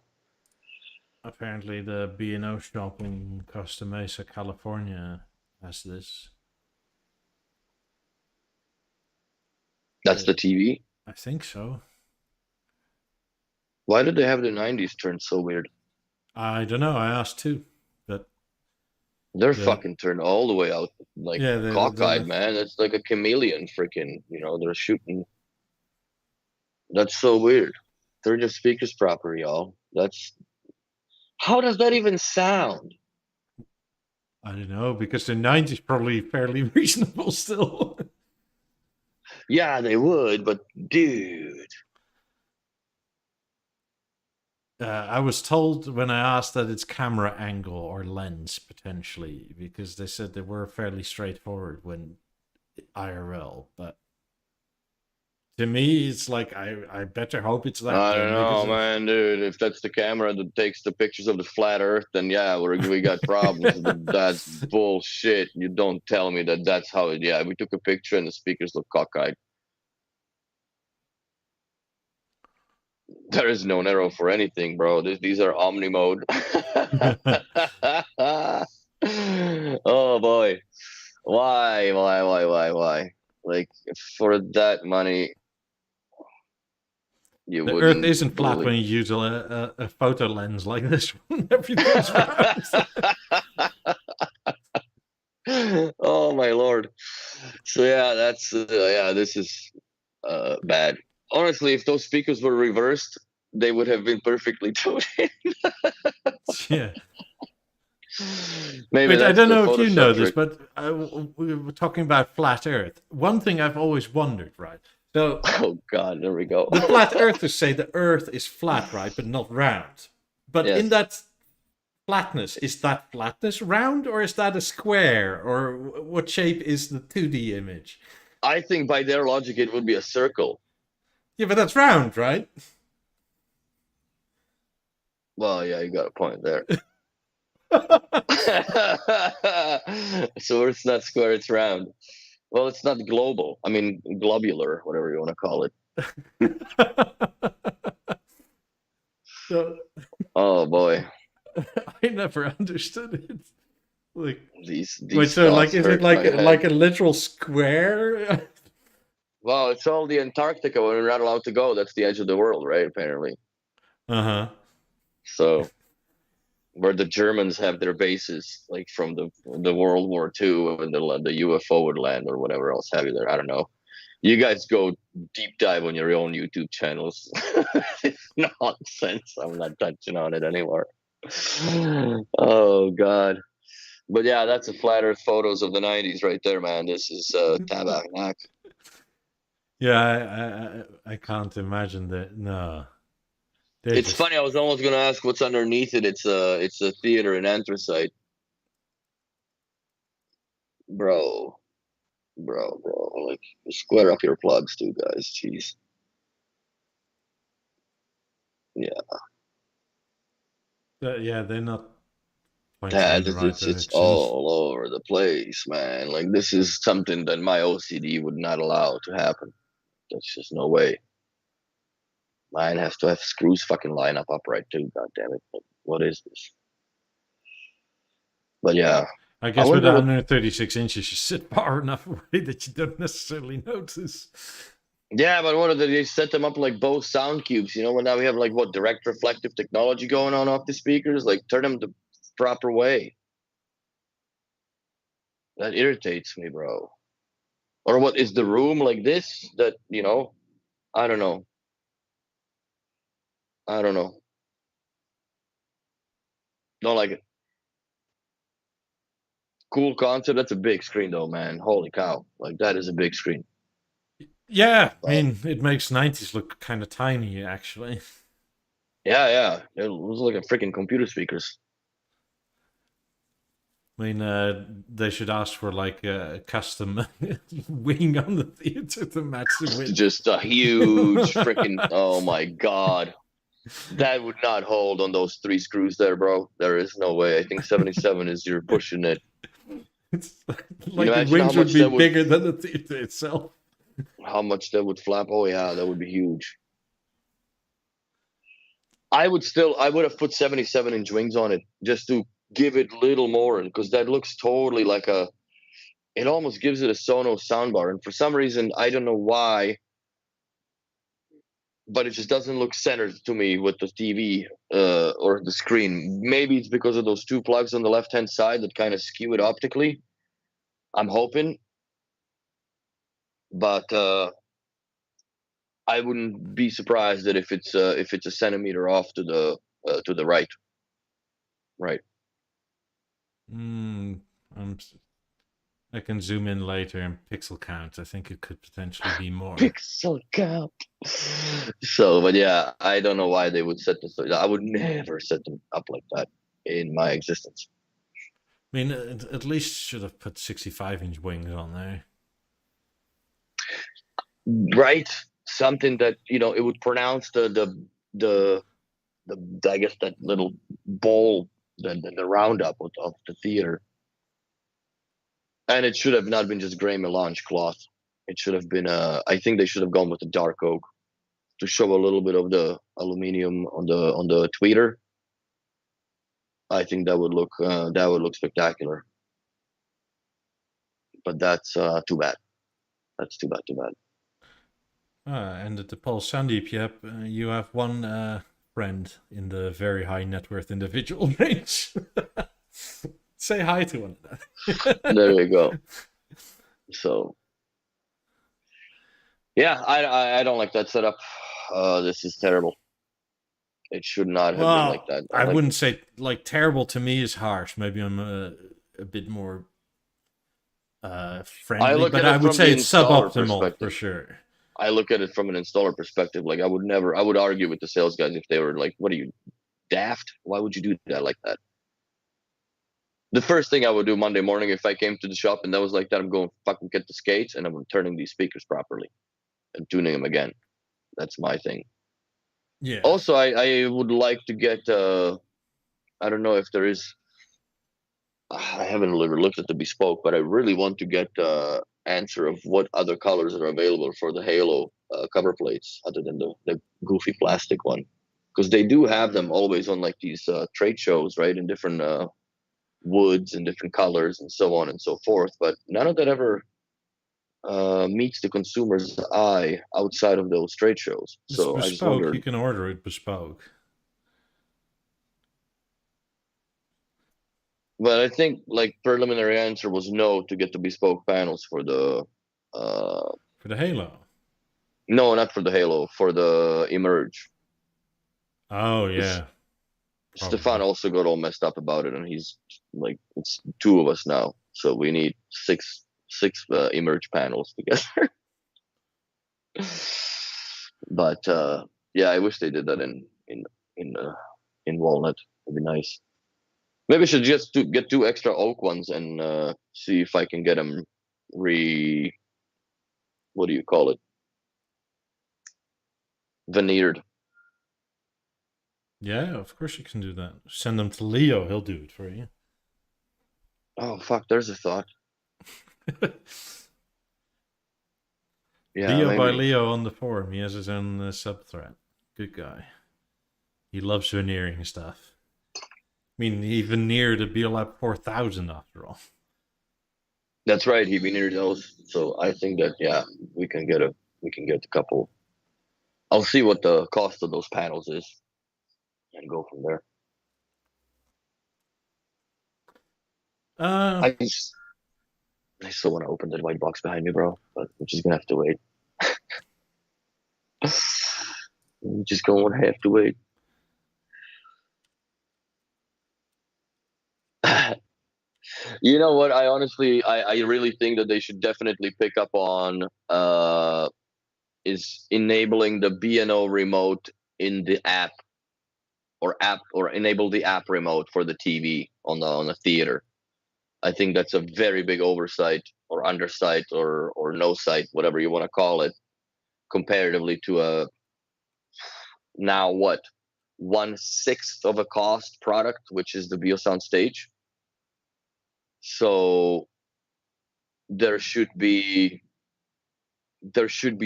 apparently the B&O shop in Costa Mesa, California has this. that's the TV. I think so. Why did they have the 90s turned so weird? I don't know. I asked too, but they're fucking turned all the way out, like cockeyed, man. It's like a chameleon, freaking. They're shooting. That's so weird. Turn your speakers proper, y'all. How does that even sound? I don't know, because the 90s probably fairly reasonable still. Yeah, they would, but dude. I was told when I asked that it's camera angle or lens potentially, because they said they were fairly straightforward when IRL, but to me it's like I better hope it's that. I don't know, man, dude. If that's the camera that takes the pictures of the flat Earth, then yeah, we got problems. But that's bullshit. You don't tell me that's how it. Yeah, we took a picture and the speakers look cockeyed. There is no narrow for anything, bro. These are omni mode. Oh boy, why? Like for that money, the Earth isn't flat when you use a photo lens like this one. Everything's round. Oh my lord. So yeah, that's this is bad. Honestly, if those speakers were reversed, they would have been perfectly tuned in. Yeah. Maybe I don't know if you know trick. this, but we were talking about flat Earth. One thing I've always wondered, right? So Oh God, there we go. the flat earthers say the earth is flat, right, but not round. But Yes. in that flatness, is that flatness round or is that a square? Or what shape is the 2D image? I think by their logic, it would be a circle. Yeah, but that's round, right? Well, yeah, you got a point there. So it's not square, it's round. Well, it's not global. I mean, globular, whatever you want to call it. So, Oh boy, I never understood it. Like, these wait, so like, thoughts is it hurt my like head. a literal square? Well, it's all the Antarctica where we're not allowed to go. That's the edge of the world, right? Apparently. Uh huh. So where the Germans have their bases, like from the World War II, when the UFO would land or whatever else have you there. I don't know. You guys go deep dive on your own YouTube channels. It's nonsense. I'm not touching on it anymore. Oh God. But yeah, that's a flat Earth photos of the '90s right there, man. This is Tabarnak. Yeah, I can't imagine that. No, they're It's just. funny. I was almost gonna ask what's underneath it. It's a theater in anthracite, bro, bro. Like square up your plugs, too, guys. Jeez. Yeah, Yeah, they're not pointing in Dad, the right it's directions. all over the place, man. Like this is something that my OCD would not allow to happen. There's just no way. Mine has to have screws fucking line up upright too. God damn it! What is this? But yeah, I I guess with wonder what. 136 inches, you sit far enough away that you don't necessarily notice. Yeah, but what are they set them up like Beosound cubes? You know, when now we have like what direct reflective technology going on off the speakers, like turn them the proper way. That irritates me, bro. Or what is the room like this? That I don't know. I don't know. Don't like it. Cool concept. That's a big screen though, man. Holy cow! Like that is a big screen. Yeah, I But mean, it makes 90s look kind of tiny, actually. yeah. It was like a freaking computer speakers. I mean, they should ask for like a custom wing on the theater to match the width. Just a huge freaking. Oh my god. That would not hold on those three screws there, bro. There is no way. I think 77 is you're pushing it. It's You like the imagine wings would be bigger than the theater itself. how much that would flap? Oh yeah, that would be huge. I would have put 77-inch wings on it just to give it a little more because that looks totally like it almost gives it a Sonos soundbar. And for some reason, I don't know why, but it just doesn't look centered to me with the TV or the screen. Maybe it's because of those two plugs on the left hand side that kind of skew it optically. I'm hoping, but I wouldn't be surprised that if it's a centimeter off to the right. Right. Mm, I'm, I can zoom in later and pixel count. I think it could potentially be more. Pixel count. So, but yeah, I don't know why they would set this. I would never set them up like that in my existence. I mean, at least should have put 65-inch wings on there. Right? Something that it would pronounce the I guess that little bowl, the roundup of the theater, and it should have not been just gray melange cloth. It should have been. I think they should have gone with the dark oak to show a little bit of the aluminum on the tweeter. I think that would look spectacular. But that's too bad. That's too bad. Too bad. And at the Paul Sandeep, you have one friend in the very high net worth individual range. Say hi to one. There you go. So, yeah, I don't like that setup. This is terrible. It should not have been like Well, that. I wouldn't say like terrible to me is harsh. Maybe I'm a bit more I friendly, look but at I it would from the say it's installer suboptimal for perspective. sure. I look at it from an installer perspective. Like I would argue with the sales guys if they were like, "What are you, daft? Why would you do that like that?" The first thing I would do Monday morning if I came to the shop and that was like that, I'm going fucking get the skates and I'm turning these speakers properly and tuning them again. That's my thing. Yeah. Also, I would like to get. I don't know if there is. I haven't ever looked at the bespoke, but I really want to get answer of what other colors are available for the Halo cover plates other than the goofy plastic one, because they do have them always on like these trade shows, right, in different woods and different colors and so on and so forth. But none of that ever meets the consumer's eye outside of those trade shows. It's So I just bespoke. You wondered. can order it bespoke. But I think like preliminary answer was no to get the bespoke panels for the For the Halo. no, not for the Halo, for the Emerge. Oh, 'Cause yeah. Stefan Probably. also got all messed up about it, and he's like, it's two of us now, so we need six Emerge panels together. But yeah, I wish they did that in walnut. It'd be nice. Maybe I should just get two extra oak ones and see if I can get them what do you call it? Veneered. Yeah, of course you can do that. Send them to Leo. He'll do it for you. Oh fuck, there's a thought. Yeah, Leo by maybe. Leo on the forum. He has his own subthread. Good guy. He loves veneering stuff. I mean, he veneered a BeoLab 4000 after all. That's right, he veneered those. So I think that yeah, we can get a couple. I'll see what the cost of those panels is and go from there. Uh, I still want to open the white box behind me, bro, but we're just gonna have to wait. We're just gonna have to wait. You know what? I honestly, I really think that they should definitely pick up on is enabling the BNO remote in the app or enable the app remote for the TV on the theater. I think that's a very big oversight or undersight or no sight, whatever you want to call it, comparatively to a now what 1/6 of a cost product, which is the Beosound stage. So there should be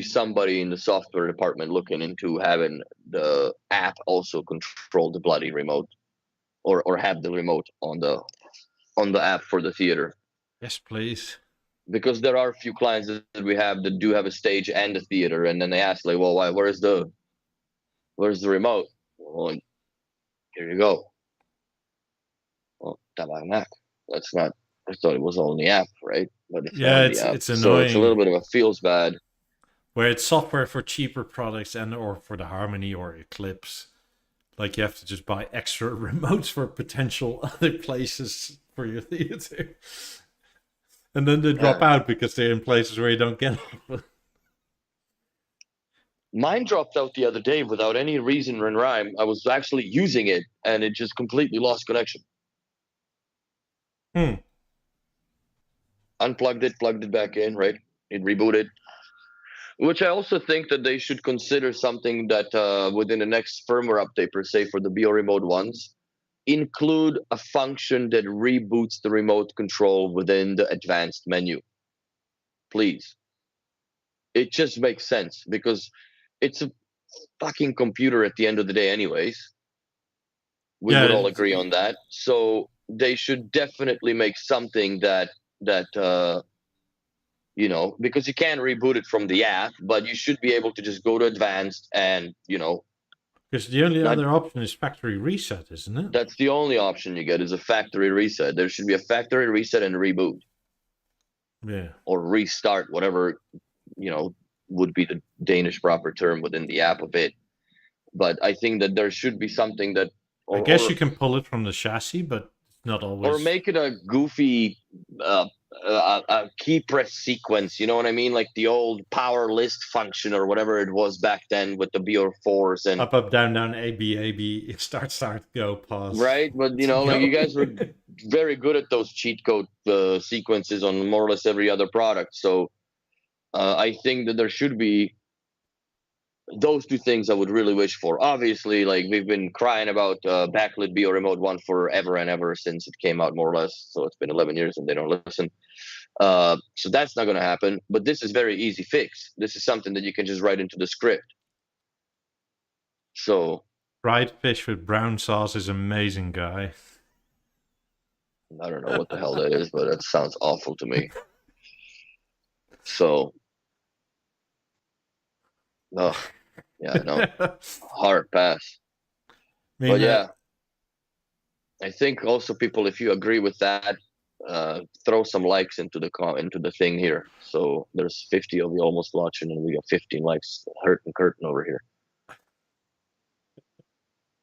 somebody in the software department looking into having the app also control the bloody remote or have the remote on the app for the theater, yes, please. because there are a few clients that we have that do have a stage and a theater, and then they ask like, well, why, where's the remote? Well, here you go. Well, tabarnak. That's not, I thought it was all in the app, right? But it's not Yeah, in the app, it's so it's a little annoying. bit of a feels bad. Where it's software for cheaper products and or for the Harmony or Eclipse. Like you have to just buy extra remotes for potential other places for your theater. And then they drop Yeah. out because they're in places where you don't get them. Mine dropped out the other day without any reason or rhyme. I was actually using it and it just completely lost connection. Hmm. Unplugged it, plugged it back in, right? It rebooted. Which I also think that they should consider something that within the next firmware update, per se, for the Bio Remote ones, include a function that reboots the remote control within the advanced menu. Please. It just makes sense because it's a fucking computer at the end of the day, anyways. We Yeah, would all agree on that. So they should definitely make something that because you can't reboot it from the app, but you should be able to just go to advanced and because the only not other option is factory reset, isn't it? that's the only option you get is a factory reset. There should be a factory reset and reboot Yeah. or restart, whatever would be the Danish proper term within the app of it. But I think that there should be something that I guess you or can pull it from the chassis, but not Or always. make it a goofy key press sequence. You know what I mean? Like the old power list function or whatever it was back then with the BO4s and Up, up, down, down, A, B, A, B, start, start, go, pause, right. But you know, like you go. guys were very good at those cheat code sequences on more or less every other product. So I think that there should be those two things I would really wish for. Obviously, like we've been crying about backlit Bio Remote One forever and ever since it came out, more or less. So it's been 11 years and they don't listen. So that's not going to happen. But this is very easy fix. This is something that you can just write into the script. So Fried fish with brown sauce is amazing, guy. I don't know what the hell that is, but that sounds awful to me. So, oh, yeah, no, hard pass. I mean, But yeah, I think also people, if you agree with that, throw some likes into the thing here. So there's 50 of you almost watching, and we got 15 likes. Hurting curtain over here.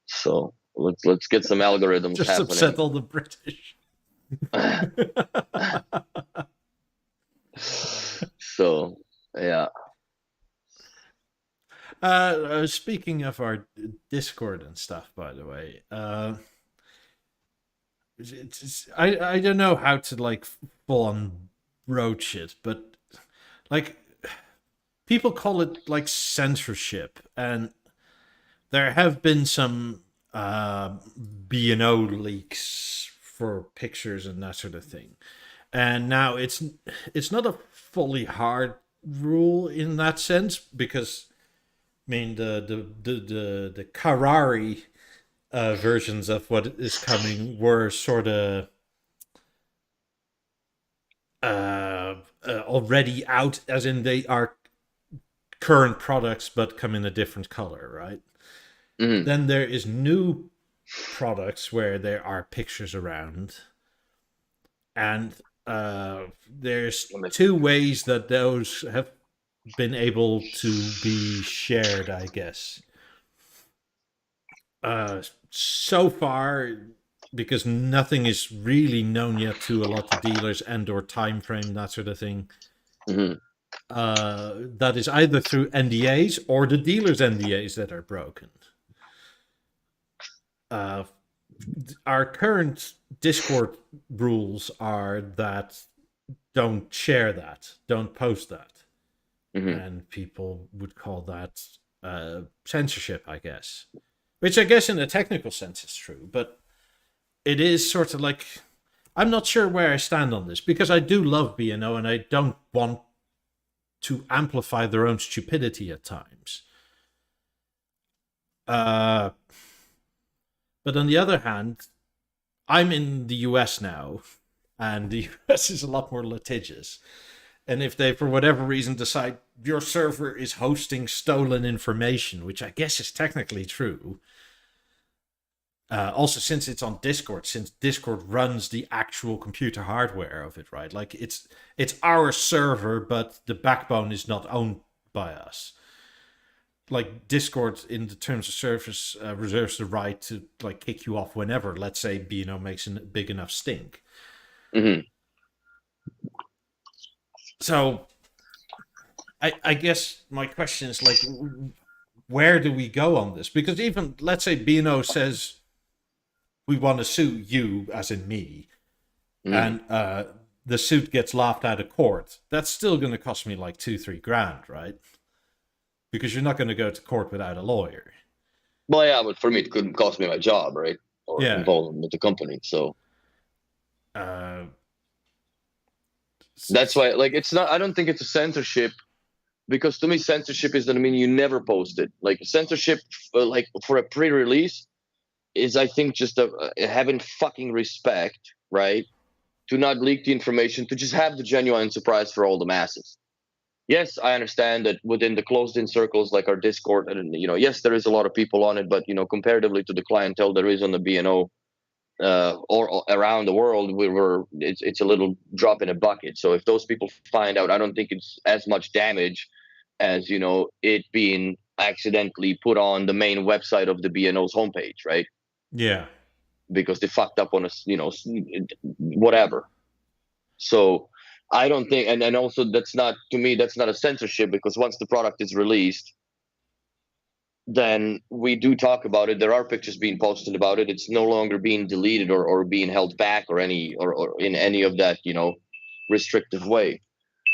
So let's get some algorithms just happening. upset all the British. So yeah. Speaking of our Discord and stuff, by the way, I don't know how to like full on broach it, but like people call it like censorship, and there have been some B&O leaks for pictures and that sort of thing, and now it's not a fully hard rule in that sense, because I mean the Ferrari versions of what is coming were sort of already out, as in they are current products but come in a different color, right? Mhm. Then there is new products where there are pictures around, and there's two ways that those have been able to be shared, I guess. So far, because nothing is really known yet to a lot of dealers and or time frame, that sort of thing. Mhm. That is either through NDAs or the dealers' NDAs that are broken. Our current Discord rules are that don't share that, don't post that. Mhm. And people would call that censorship, I guess. Which I guess in a technical sense is true, but it is sort of like, I'm not sure where I stand on this, because I do love B&O and I don't want to amplify their own stupidity at times. But on the other hand, I'm in the US now, and the US is a lot more litigious. And if they, for whatever reason, decide your server is hosting stolen information, which I guess is technically true, also since it's on Discord, since Discord runs the actual computer hardware of it, right? Like it's our server, but the backbone is not owned by us. Like Discord, in the terms of service, reserves the right to like kick you off whenever. Let's say B&O makes a big enough stink. Mhm. So I guess my question is like, where do we go on this? Because even let's say B&O says we want to sue you, as in me, Mhm. and the suit gets laughed out of court. That's still going to cost me like $2-3 grand, right? Because you're not going to go to court without a lawyer. Well, yeah, but for me, it couldn't cost me my job, right? Or Yeah. involvement with the company. So Uh, that's why, like, it's not. I don't think it's a censorship, because to me, censorship is that, I mean, you never post it. Like censorship, like for a pre-release, is I think just having fucking respect, right? To not leak the information, to just have the genuine surprise for all the masses. Yes, I understand that within the closed-in circles like our Discord, and yes, there is a lot of people on it, but comparatively to the clientele there is on the B&O or around the world, it's a little drop in a bucket. So if those people find out, I don't think it's as much damage as it being accidentally put on the main website of the B&O's homepage, right? yeah. because they fucked up on us, whatever. So I don't think, and also that's not, to me, that's not a censorship, because once the product is released, then we do talk about it. There are pictures being posted about it. It's no longer being deleted or being held back or in any of that, restrictive way.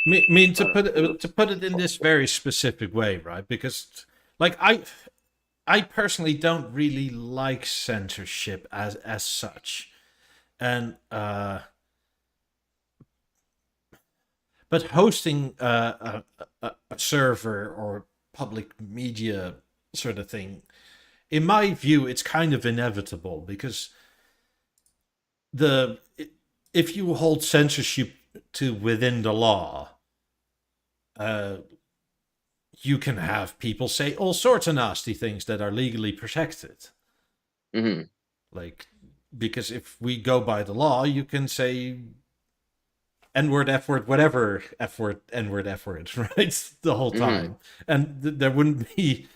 Mean to put it in this very specific way, right? Because like I personally don't really like censorship as such, and but hosting a server or public media sort of thing, in my view, it's kind of inevitable, because the if you hold censorship to within the law, you can have people say all sorts of nasty things that are legally protected. Mm-hmm. Like, because if we go by the law, you can say N-word, F-word, whatever, F-word, N-word, F-word, right? The whole time. And there wouldn't be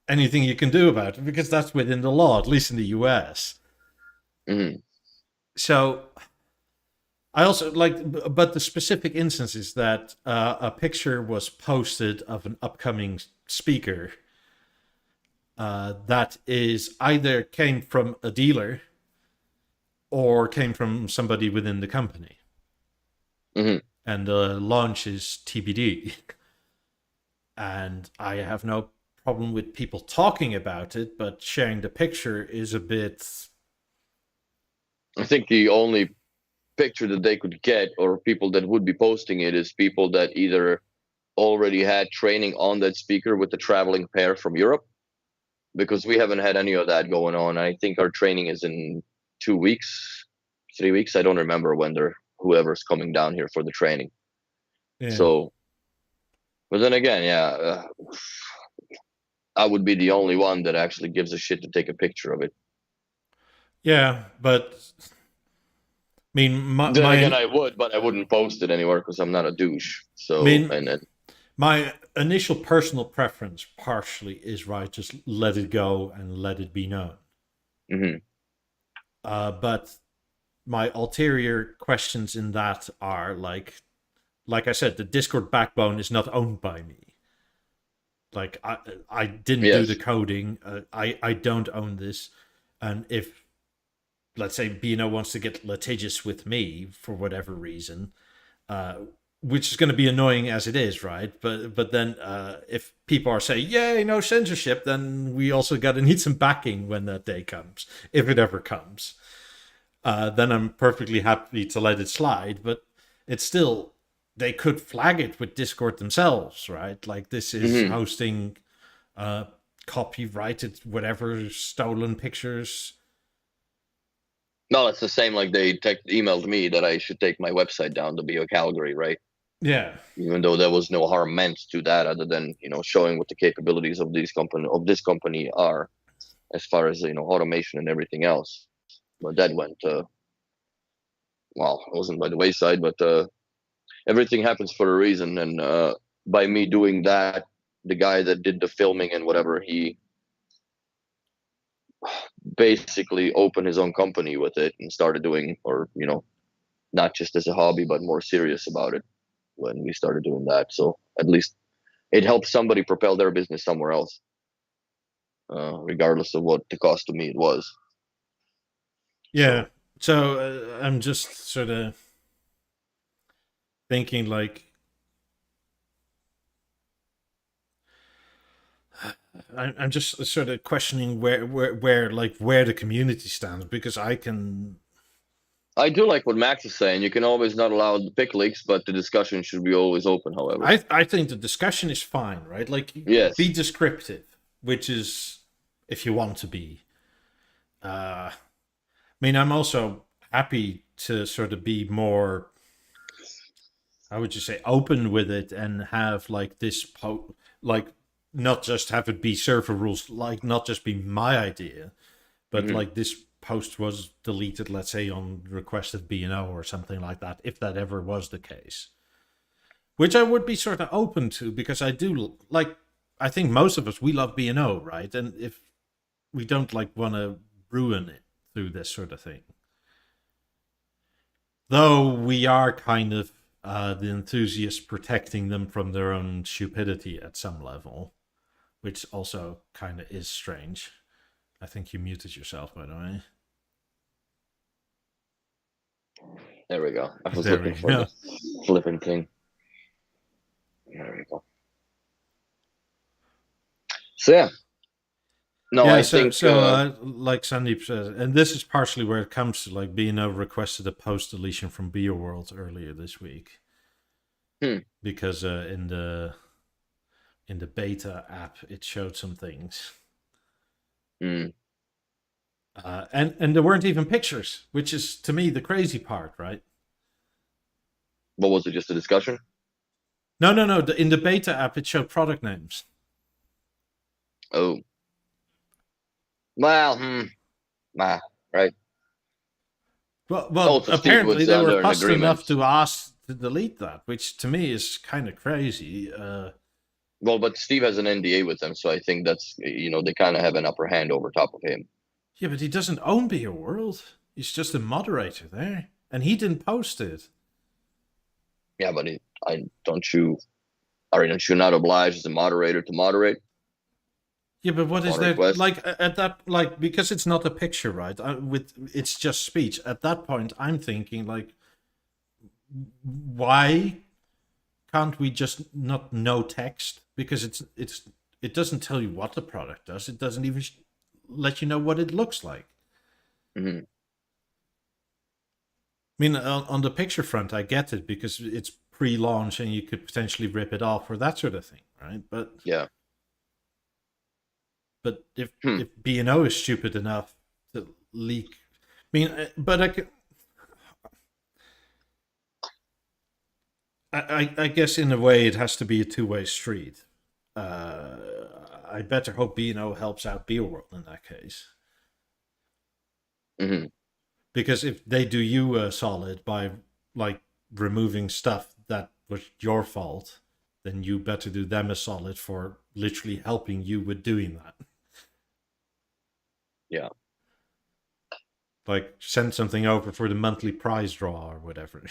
anything you can do about it, because that's within the law, at least in the US. So I also like, but the specific instance is that a picture was posted of an upcoming speaker that is either came from a dealer or came from somebody within the company. And the launch is TBD. And I have no problem with people talking about it, but sharing the picture is a bit... I think the only picture that they could get, or people that would be posting it, is people that either already had training on that speaker with the traveling pair from Europe, because we haven't had any of that going on. I think our training is in 2 weeks, 3 weeks. I don't remember when whoever's coming down here for the training. Yeah. So, but then again, I would be the only one that actually gives a shit to take a picture of it. Yeah, but I mean, then again, I would, but I wouldn't post it anywhere because I'm not a douche. So, my initial personal preference partially is, right, just let it go and let it be known. But my ulterior questions in that are like I said, the Discord backbone is not owned by me. Like I didn't do the coding. I don't own this, and if, let's say, Bino wants to get litigious with me for whatever reason, which is going to be annoying as it is, right? But then if people are saying, yay, no censorship, then we also got to need some backing when that day comes, if it ever comes. Then I'm perfectly happy to let it slide, but it's still, they could flag it with Discord themselves, right? Like, this is hosting copyrighted, whatever, stolen pictures. No, it's the same. Like, they emailed me that I should take my website down to Beo Calgary, right? Yeah. Even though there was no harm meant to that, other than showing what the capabilities of this company are, as far as automation and everything else. But that went well, it wasn't by the wayside, but everything happens for a reason. And by me doing that, the guy that did the filming and whatever, he basically opened his own company with it and started doing, or not just as a hobby, but more serious about it when we started doing that. So at least it helped somebody propel their business somewhere else, regardless of what the cost to me it was. Yeah. So I'm just sort of thinking, like, I'm just sort of questioning where the community stands, because I do like what Max is saying. You can always not allow the pick leaks, but the discussion should be always open. However, I think the discussion is fine, right? Like, yes, be descriptive, which is, if you want to be. I mean, I'm also happy to sort of be more, how would you say, open with it, and have like this like, not just have it be server rules, like not just be my idea, but like this post was deleted, let's say, on request of B&O or something like that, if that ever was the case, which I would be sort of open to, because I do like, I think most of us, we love B&O, right? And if we don't like want to ruin it through this sort of thing. Though we are kind of the enthusiasts protecting them from their own stupidity at some level, which also kind of is strange. I think you muted yourself, by the way. There we go. I was There we looking for go. the flipping thing. There we go. So yeah. No, Yeah, I think like Sandeep says, and this is partially where it comes to, like, Beano requested a post deletion from BioWorld earlier this week. Because in the beta app it showed some things. And there weren't even pictures, which is to me the crazy part, right? what was it? Just a discussion? No. In the beta app it showed product names. Oh. Well, right. Well, Also, Steve apparently was they were under an fussed enough agreement. to ask to delete that, which to me is kind of crazy. Well, but Steve has an NDA with them, so I think that's they kind of have an upper hand over top of him. Yeah, but he doesn't own BioWorld. He's just a moderator there, and he didn't post it. Yeah, but aren't you not obliged as a moderator to moderate? Yeah, but what is On there request? like at that, like, because it's not a picture, right? With it's just speech. At that point, I'm thinking, like, why can't we just not know text? Because it doesn't tell you what the product does. It doesn't even let you know what it looks like. Mm-hmm. I mean, on the picture front, I get it because it's pre-launch and you could potentially rip it off or that sort of thing, right? But Yeah. But if B&O is stupid enough to leak, I mean, but I guess in a way it has to be a two-way street. I better hope B&O helps out BioWorld in that case. Mm-hmm. Because if they do you a solid by, like, removing stuff that was your fault, then you better do them a solid for literally helping you with doing that. Yeah. Like, send something over for the monthly prize draw or whatever.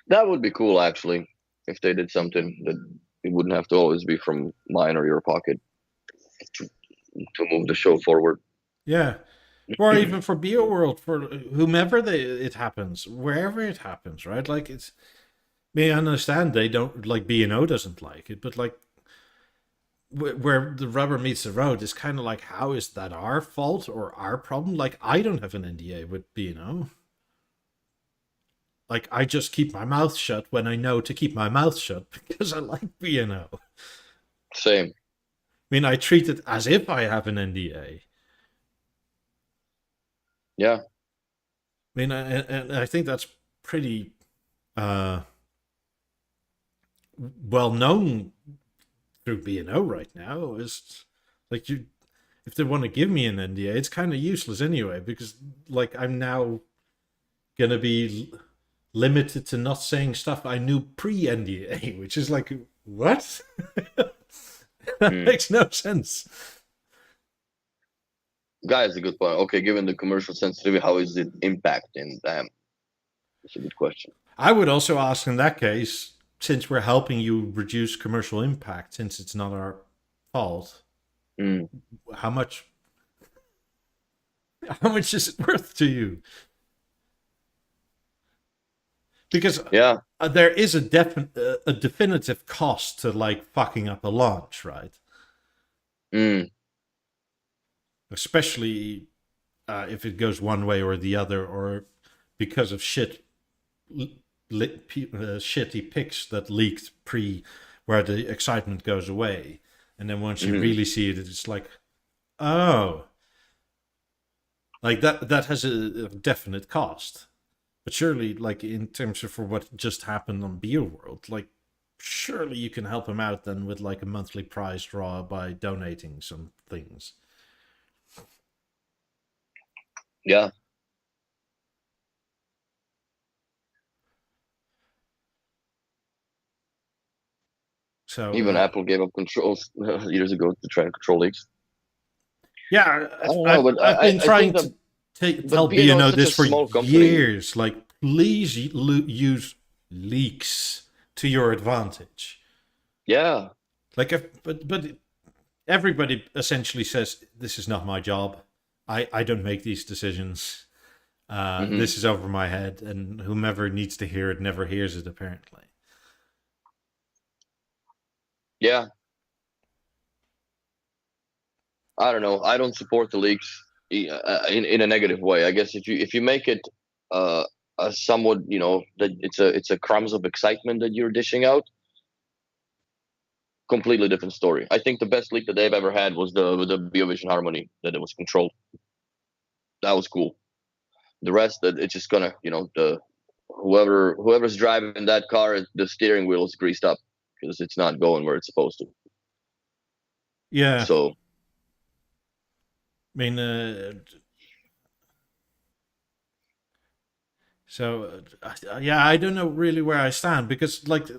That would be cool, actually, if they did something that it wouldn't have to always be from mine or your pocket to move the show forward. Yeah. Or even for BioWorld, for whomever it happens, wherever it happens, right? Like, it's, I understand they don't, like, B&O doesn't like it, but, like, where the rubber meets the road is kind of like, how is that our fault or our problem? Like, I don't have an NDA with B&O. Like, I just keep my mouth shut when I know to keep my mouth shut because I like B&O. Same. I mean, I treat it as if I have an NDA. Yeah. I mean, and I think that's pretty well known through B&O right now. Is like, if they want to give me an NDA, it's kind of useless anyway because, like, I'm now gonna be limited to not saying stuff I knew pre-NDA, which is like, what? That makes no sense. Guy has a good point. Okay, given the commercial sensitivity, how is it impacting them? That's a good question. I would also ask in that case, since we're helping you reduce commercial impact, since it's not our fault, how much is it worth to you? Because there is a definitive cost to, like, fucking up a launch, right? Especially if it goes one way or the other, or because of shitty pics that leaked where the excitement goes away, and then once you really see it, it's like, oh, like that has a definite cost. But surely, like, in terms of for what just happened on BioWorld, like, surely you can help him out then with, like, a monthly prize draw by donating some things. Yeah. So even Apple gave up controls years ago to try and control leaks. Yeah, I don't know, but I've been I think trying the to but tell B&O is B&O such this a for small company. years. Like, please use leaks to your advantage. Yeah. Like, but everybody essentially says this is not my job. I don't make these decisions. Hmm. This is over my head, and whomever needs to hear it never hears it. Apparently, Yeah. I don't know. I don't support the leaks in a negative way. I guess if you make it uh, a somewhat, that it's a crumbs of excitement that you're dishing out, completely different story. I think the best leak that they've ever had was the BioVision Harmony, that it was controlled. That was cool. The rest, that it's just gonna, the whoever's driving that car, the steering wheel is greased up because it's not going where it's supposed to. yeah. So I mean, so yeah, I don't know really where I stand because, like, I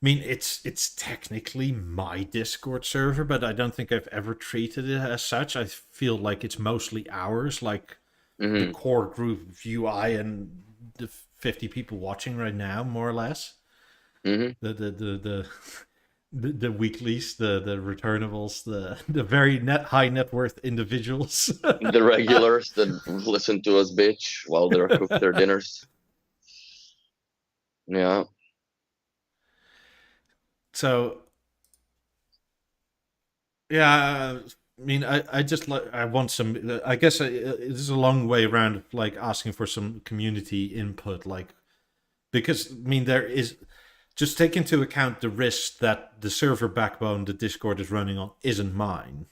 mean, it's technically my Discord server, but I don't think I've ever treated it as such. I feel like it's mostly ours, like the hmm core group UI and the 50 people watching right now, more or less. hmm The the weeklies, the returnables, the very high net worth individuals. the regulars that listen to us bitch while they're cook their dinners. Yeah. So yeah, I mean, I just like I want some. I guess it is a long way around of like asking for some community input, like because I mean there is just take into account the risk that the server backbone the Discord is running on isn't mine,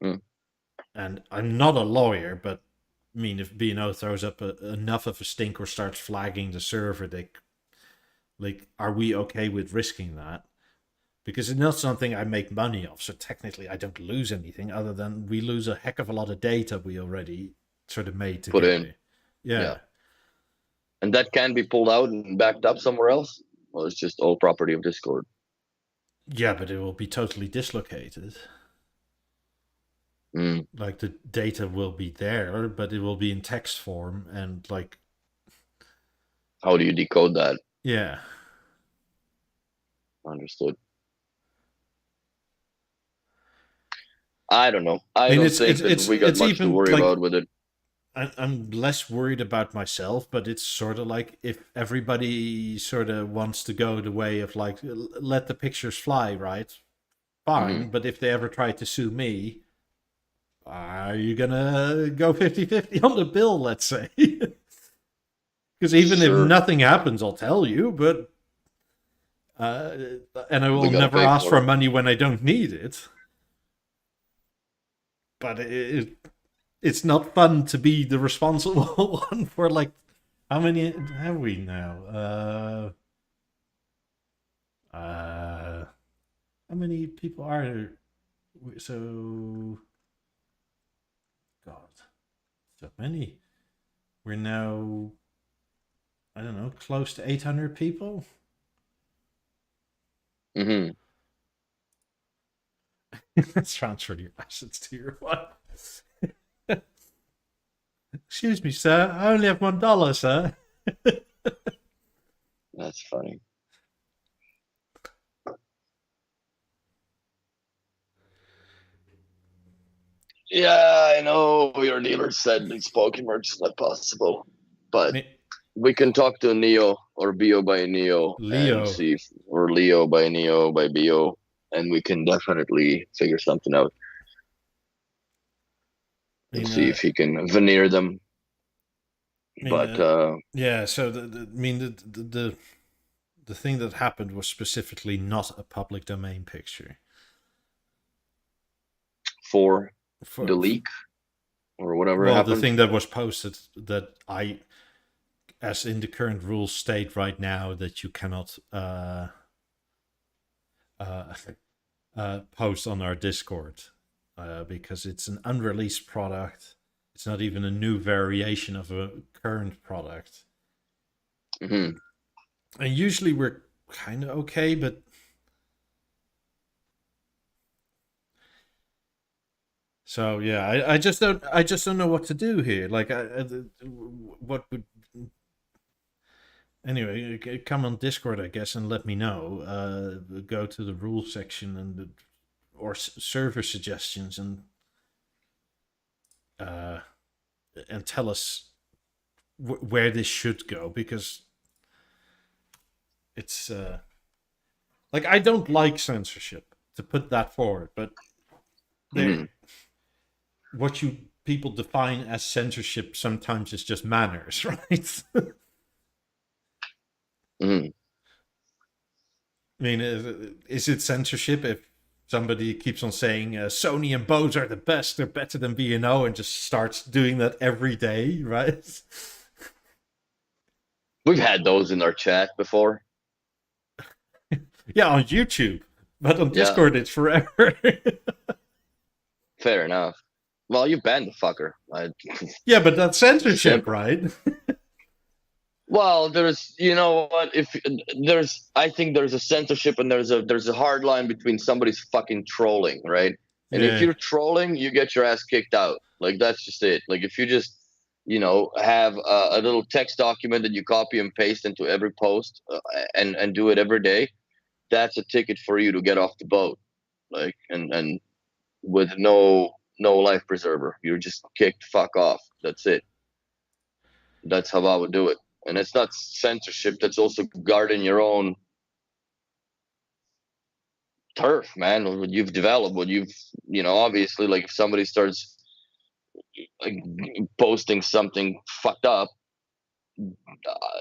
Mm. and I'm not a lawyer, but I mean if B&O throws up enough of a stink or starts flagging the server, they like are we okay with risking that? Because it's not something I make money off. So technically, I don't lose anything other than we lose a heck of a lot of data we already sort of made Put in. together. Yeah. Yeah. And that can be pulled out and backed up somewhere else. Well, it's just all property of Discord. Yeah, but it will be totally dislocated. Mm. Like the data will be there, but it will be in text form and like, How do you decode that? yeah. Understood. I don't know. I I mean, don't think that we got it's much to even worry like about with it. I'm less worried about myself, but it's sort of like if everybody sort of wants to go the way of like let the pictures fly, right? Hmm. Fine, but if they ever try to sue me, are you gonna go 50-50 on the bill, let's say? Because even if Sure. nothing happens, I'll tell you, but uh, and I We will got to never pay ask for for it. money when I don't need it. But it's not fun to be the responsible one for like how many have we now? How many people are there? So God, so many. We're now I don't know, close to 800 people. Hmm. Let's transfer your assets to your wife. Excuse me, sir. I only have $1, sir. That's funny. Yeah, I know your dealer said it's Pokemon is not possible, but we can talk to Neo or Bio by Neo and Leo. see if, or Leo by Neo by Bio, and we can definitely figure something out I and mean, see if he can veneer them. But yeah. So I mean, the thing that happened was specifically not a public domain picture. for the For leak or whatever well, the happened. thing that was posted that I, as in the current rules state right now, that you cannot uh, post on our Discord because it's an unreleased product. It's not even a new variation of a current product. Hmm. And usually we're kind of okay, but So yeah, I just don't know what to do here. Like, what would anyway? Come on Discord, I guess, and let me know. Go to the rules section or server suggestions uh, and tell us where this should go, because it's like, I don't like censorship, to put that forward, but there, Hmm. what you people define as censorship sometimes is just manners, right? Hmm. I mean, is it censorship if somebody keeps on saying Sony and Bose are the best, they're better than B&O, and just starts doing that every day, right? We've had those in our chat before. Yeah, on YouTube, but on Yeah, Discord it's forever. fair enough. Well, you banned the fucker. Yeah, but that's censorship, Simple. right? Well, you know what? If I think there's a censorship and there's a hard line between somebody's fucking trolling, right? And if Yeah. you're trolling, you get your ass kicked out. Like that's just it. Like if you just, have a little text document that you copy and paste into every post, and do it every day, that's a ticket for you to get off the boat. Like and with no life preserver, you're just kicked fuck off. That's it. That's how I would do it. And it's not censorship. That's also guarding your own turf, man. What you've developed, obviously, like if somebody starts like posting something fucked up,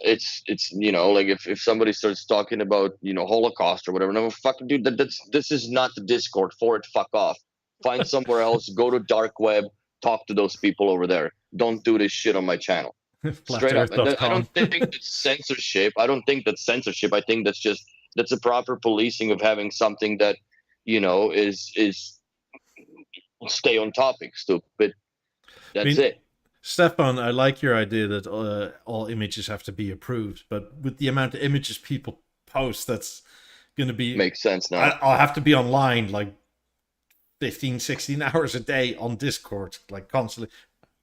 it's like if somebody starts talking about Holocaust or whatever. No, fucking dude, this is not the Discord for it. Fuck off. Find somewhere else. Go to dark web. Talk to those people over there. Don't do this shit on my channel. Straight up. And I Flatearth.com. don't think it's censorship. I don't think that's censorship. I think that's a proper policing of having something that is stay on topic. Stupid. I That's mean, it. Stefan, I like your idea that all images have to be approved, but with the amount of images people post, that's going to be. Makes sense now. I'll have to be online like 15, 16 hours a day on Discord, like constantly.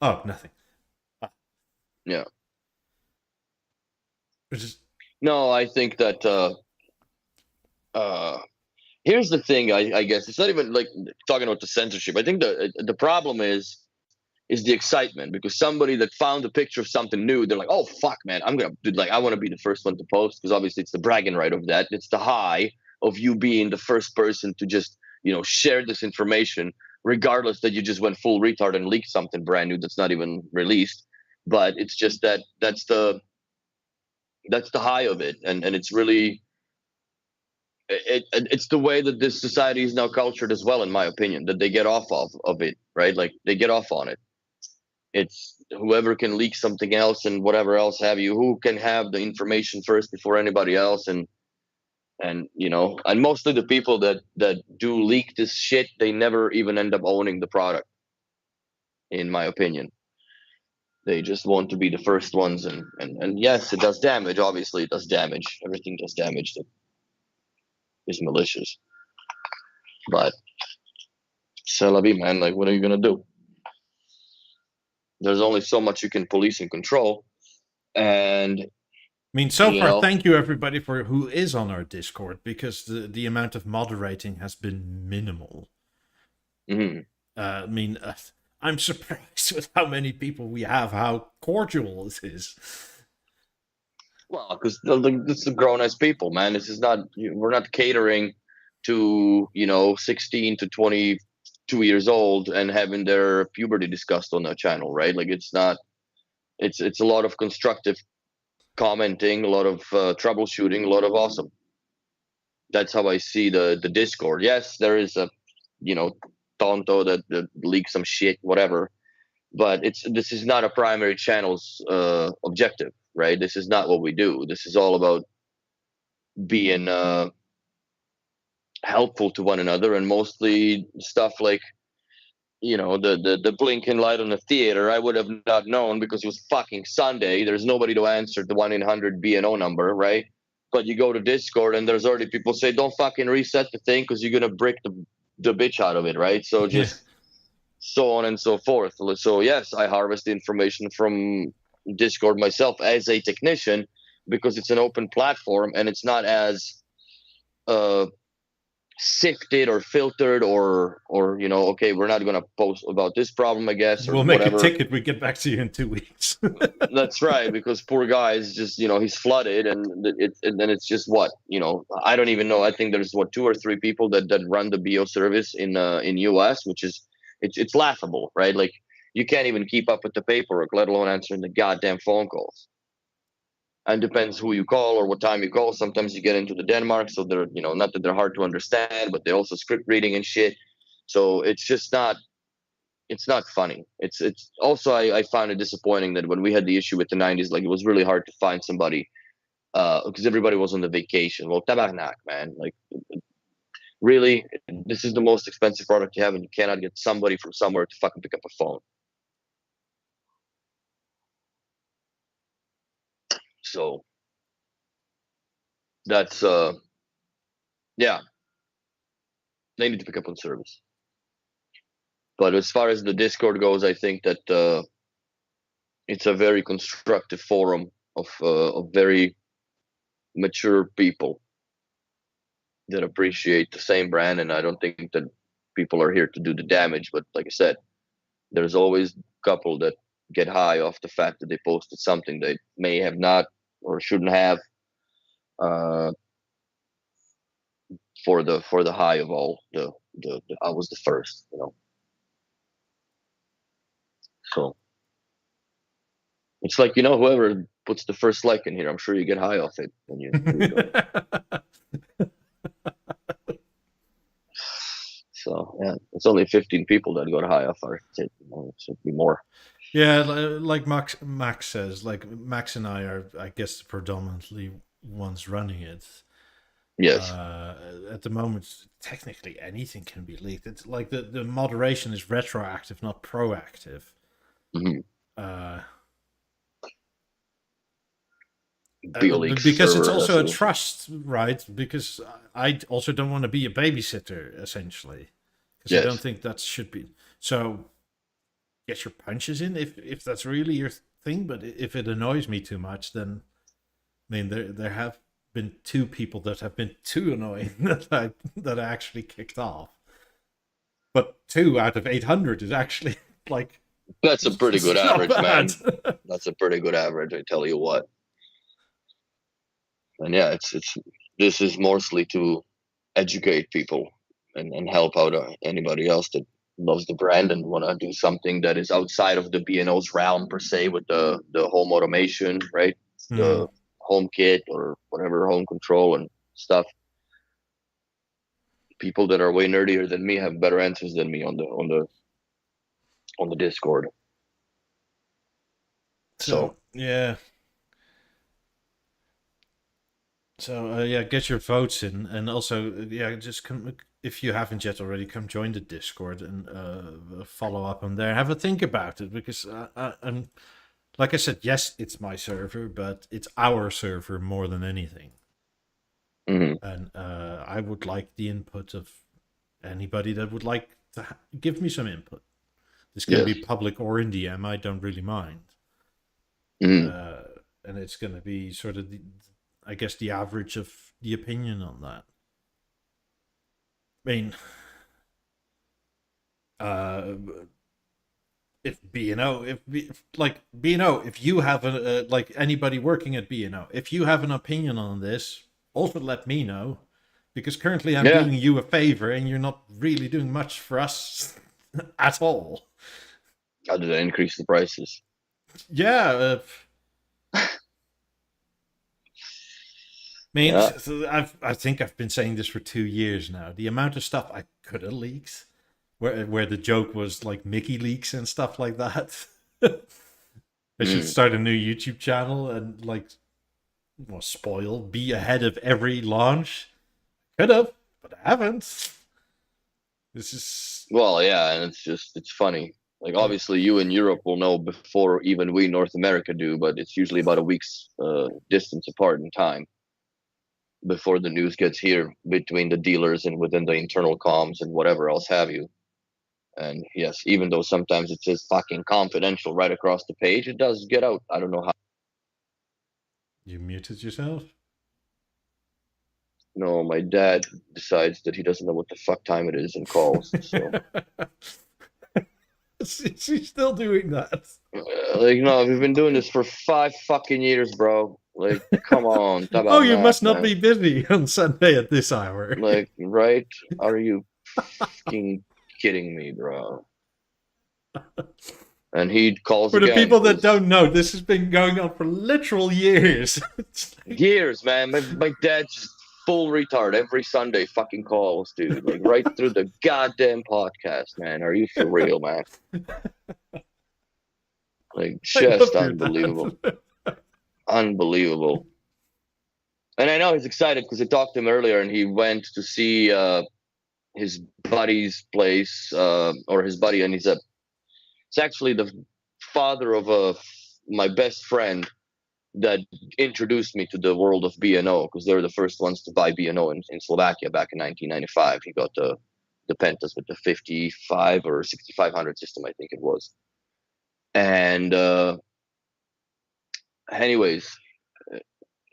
Oh, nothing. Yeah. Which is, No, I think that uh here's the thing. I guess it's not even like talking about the censorship. I think the problem is the excitement, because somebody that found a picture of something new, they're like, oh fuck man, I'm gonna do, like, I want to be the first one to post, because obviously it's the bragging right of that. It's the high of you being the first person to just share this information, regardless that you just went full retard and leaked something brand new that's not even released. But it's just that's the high of it, and it's really it's the way that this society is now cultured as well, in my opinion, that they get off of it, right? Like they get off on it. It's whoever can leak something else and whatever else have you, who can have the information first before anybody else. And mostly the people that do leak this shit, they never even end up owning the product, in my opinion. They just want to be the first ones, and yes, it does damage. Obviously it does damage. Everything does damage that is malicious. But c'est la vie, man. Like, what are you gonna do? There's only so much you can police and control. And I mean, so you far, know thank you everybody for who is on our Discord, because the amount of moderating has been minimal. mhm. I mean, I'm surprised with how many people we have, how cordial it is. Well, because this is grown as people, man. This is not, we're not catering to 16 to 22 years old and having their puberty discussed on their channel, right? Like it's not. It's a lot of constructive commenting, a lot of troubleshooting, a lot of awesome. That's how I see the Discord. Yes, there is a tonto that leaks some shit, whatever. But this is not a primary channel's objective, right? This is not what we do. This is all about being helpful to one another, and mostly stuff like the blinking light on the theater. I would have not known because it was fucking Sunday. There's nobody to answer the 1-800 BNO number, right? But you go to Discord and there's already people say, don't fucking reset the thing because you're gonna break the bitch out of it, right? So Yeah. just so on and so forth. So yes, I harvest the information from Discord myself as a technician because it's an open platform and it's not as uh, sifted or filtered or okay, we're not going to post about this problem, I guess, or We'll make a whatever. ticket. We get back to you in 2 weeks. That's right, because poor guy is just he's flooded, and and then it's just what I don't even know. I think there's what 2 or 3 people that run the BO service in US, which is it's laughable, right? Like you can't even keep up with the paperwork, let alone answering the goddamn phone calls. And depends who you call or what time you call. Sometimes you get into the Denmark, so they're not that they're hard to understand, but they also script reading and shit. So it's not funny. It's also I found it disappointing that when we had the issue with the 90s, like it was really hard to find somebody because everybody was on the vacation. Well, tabarnak, man. Like really, this is the most expensive product you have, and you cannot get somebody from somewhere to fucking pick up a phone. So that's yeah, they need to pick up on service. But as far as the Discord goes, I think that it's a very constructive forum of very mature people that appreciate the same brand, and I don't think that people are here to do the damage. But like I said, there's always a couple that get high off the fact that they posted something they may have not or shouldn't have uh, for the high of all the I was the first, So it's like whoever puts the first like in here, I'm sure you get high off it when you do it. So yeah, it's only 15 people that got high off our shit. It should be more. Yeah, like Max says, like Max and I are, I guess, predominantly ones running it. Yes. At the moment, technically anything can be leaked. It's like the moderation is retroactive, not proactive. Mm-hmm. Uh, BeoLeaks because it's server, also a what trust, right? Because I also don't want to be a babysitter, essentially, because I yes. don't think that should be. So get your punches in if that's really your thing. But if it annoys me too much, then I mean there have been 2 people that have been too annoying that I actually kicked off. But 2 out of 800 is actually like That's a pretty good average, man. bad. That's a pretty good average, I tell you what. And yeah, this is mostly to educate people and help out anybody else that loves the brand and want to do something that is outside of the B&O's realm per se, with the home automation, right? The home kit or whatever, home control and stuff. People that are way nerdier than me have better answers than me on the Discord. So yeah. So yeah, get your votes in, and also yeah, just come if you haven't yet already. Come join the Discord and follow up on there. Have a think about it, because I'm like I said, yes, it's my server, but it's our server more than anything. mm-hmm. And I would like the input of anybody that would like to give me some input. This can Yes. be public or in DM. I don't really mind. Mm-hmm. And it's going to be sort of I guess the average of the opinion on that. I mean, if B&O, if you have like anybody working at B&O, if you have an opinion on this, also let me know, because currently I'm doing you a favor and you're not really doing much for us at all. How did I increase the prices? Yeah. I mean, I think I've been saying this for 2 years now. The amount of stuff I could have leaked, where the joke was like Mickey leaks and stuff like that. I should start a new YouTube channel and be ahead of every launch. Could have, but I haven't. This is and it's funny. Like obviously, you in Europe will know before even we North America do, but it's usually about a week's distance apart in time before the news gets here between the dealers and within the internal comms and whatever else have you. And yes, even though sometimes it says fucking confidential right across the page, it does get out. I don't know how. You muted yourself? No, my dad decides that he doesn't know what the fuck time it is and calls. So, She's still doing that. like, no, we've been doing this for 5 fucking years, bro. Like, come on, Oh, you tabarnak, must not man. be busy on Sunday at this hour. Like, right? Are you fucking kidding me, bro? And he calls For the again people that 'cause don't know, this has been going on for literal years. years, man. My dad's full retard every Sunday fucking calls, dude. Like right through the goddamn podcast, man. Are you for real, man? Like I love just your unbelievable. dad. Unbelievable. And I know he's excited because I talked to him earlier and he went to see his buddy's place, or his buddy, and it's actually the father of my best friend that introduced me to the world of B&O, because they were the first ones to buy B&O in Slovakia back in 1995. He got the Pentas with the 55 or 6500 system, I think it was. And anyways,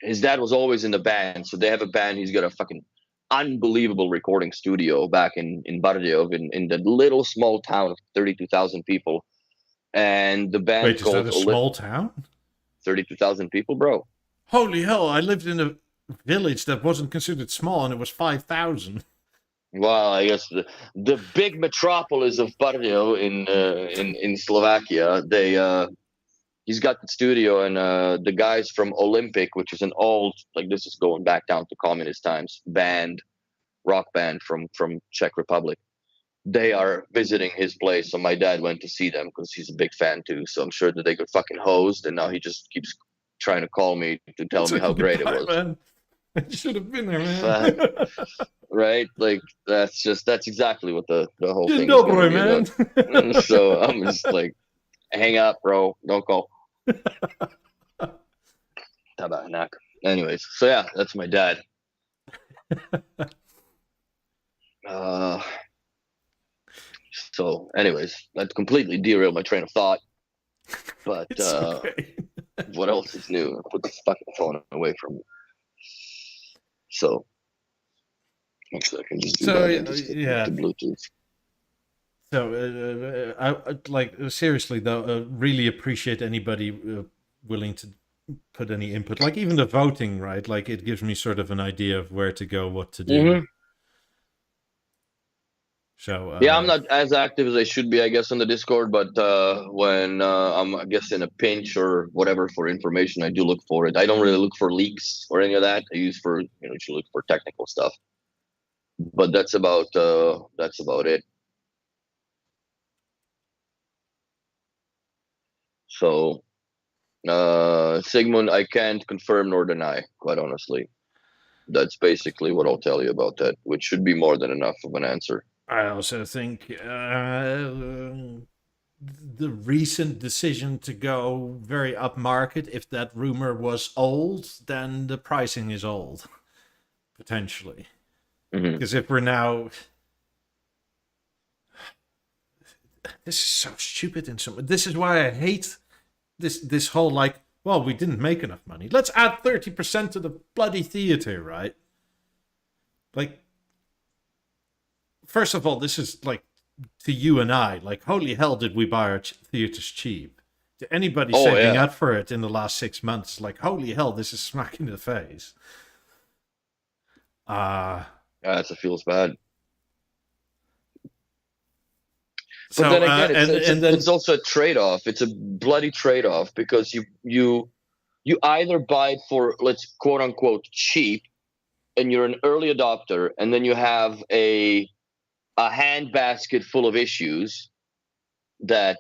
his dad was always in the band, so they have a band. He's got a fucking unbelievable recording studio back in Bardejov, in the little small town of 32,000 people. And the band Wait, is that called a small town? 32,000 people, bro. Holy hell, I lived in a village that wasn't considered small and it was 5,000. Well, I guess the big metropolis of Bardejov in Slovakia, he's got the studio, and the guys from Olympic, which is an old, like, this is going back down to communist times, rock band from Czech Republic. They are visiting his place, so my dad went to see them because he's a big fan too. So I'm sure that they got fucking hosed, and now he just keeps trying to call me to tell me how great it was. Man. I should have been there, man. Right? Like that's exactly what the whole Dzień thing is dobry, going to be man. about. So I'm just like, hang up, bro. Don't call. Tabarnak. Anyways, so yeah, that's my dad. So anyways, that completely derailed my train of thought. But It's okay. what else is new? I put the fucking phone away from me. So actually, I can just do So, that and just yeah. the Bluetooth. So, I like seriously though. Really appreciate anybody willing to put any input. Like even the voting, right? Like it gives me sort of an idea of where to go, what to do. Mm-hmm. So yeah, I'm not as active as I should be, I guess, on the Discord. But when I'm, I guess, in a pinch or whatever for information, I do look for it. I don't really look for leaks or any of that. I use for to look for technical stuff. But that's about it. So, Sigmund, I can't confirm nor deny, quite honestly. That's basically what I'll tell you about that, which should be more than enough of an answer. I also think the recent decision to go very upmarket, if that rumor was old, then the pricing is old, potentially. Because if we're now... This is so stupid in some... This is why I hate this whole, like, well, we didn't make enough money. Let's add 30% to the bloody theater, right? Like, first of all, this is like to you and I, like, holy hell, did we buy our theaters cheap? To anybody saving up for it in the last 6 months, like, holy hell, this is smack in the face. It feels bad. So, but then again, it's also a trade-off. It's a bloody trade-off because you either buy it for, let's quote unquote, cheap, and you're an early adopter, and then you have a handbasket full of issues that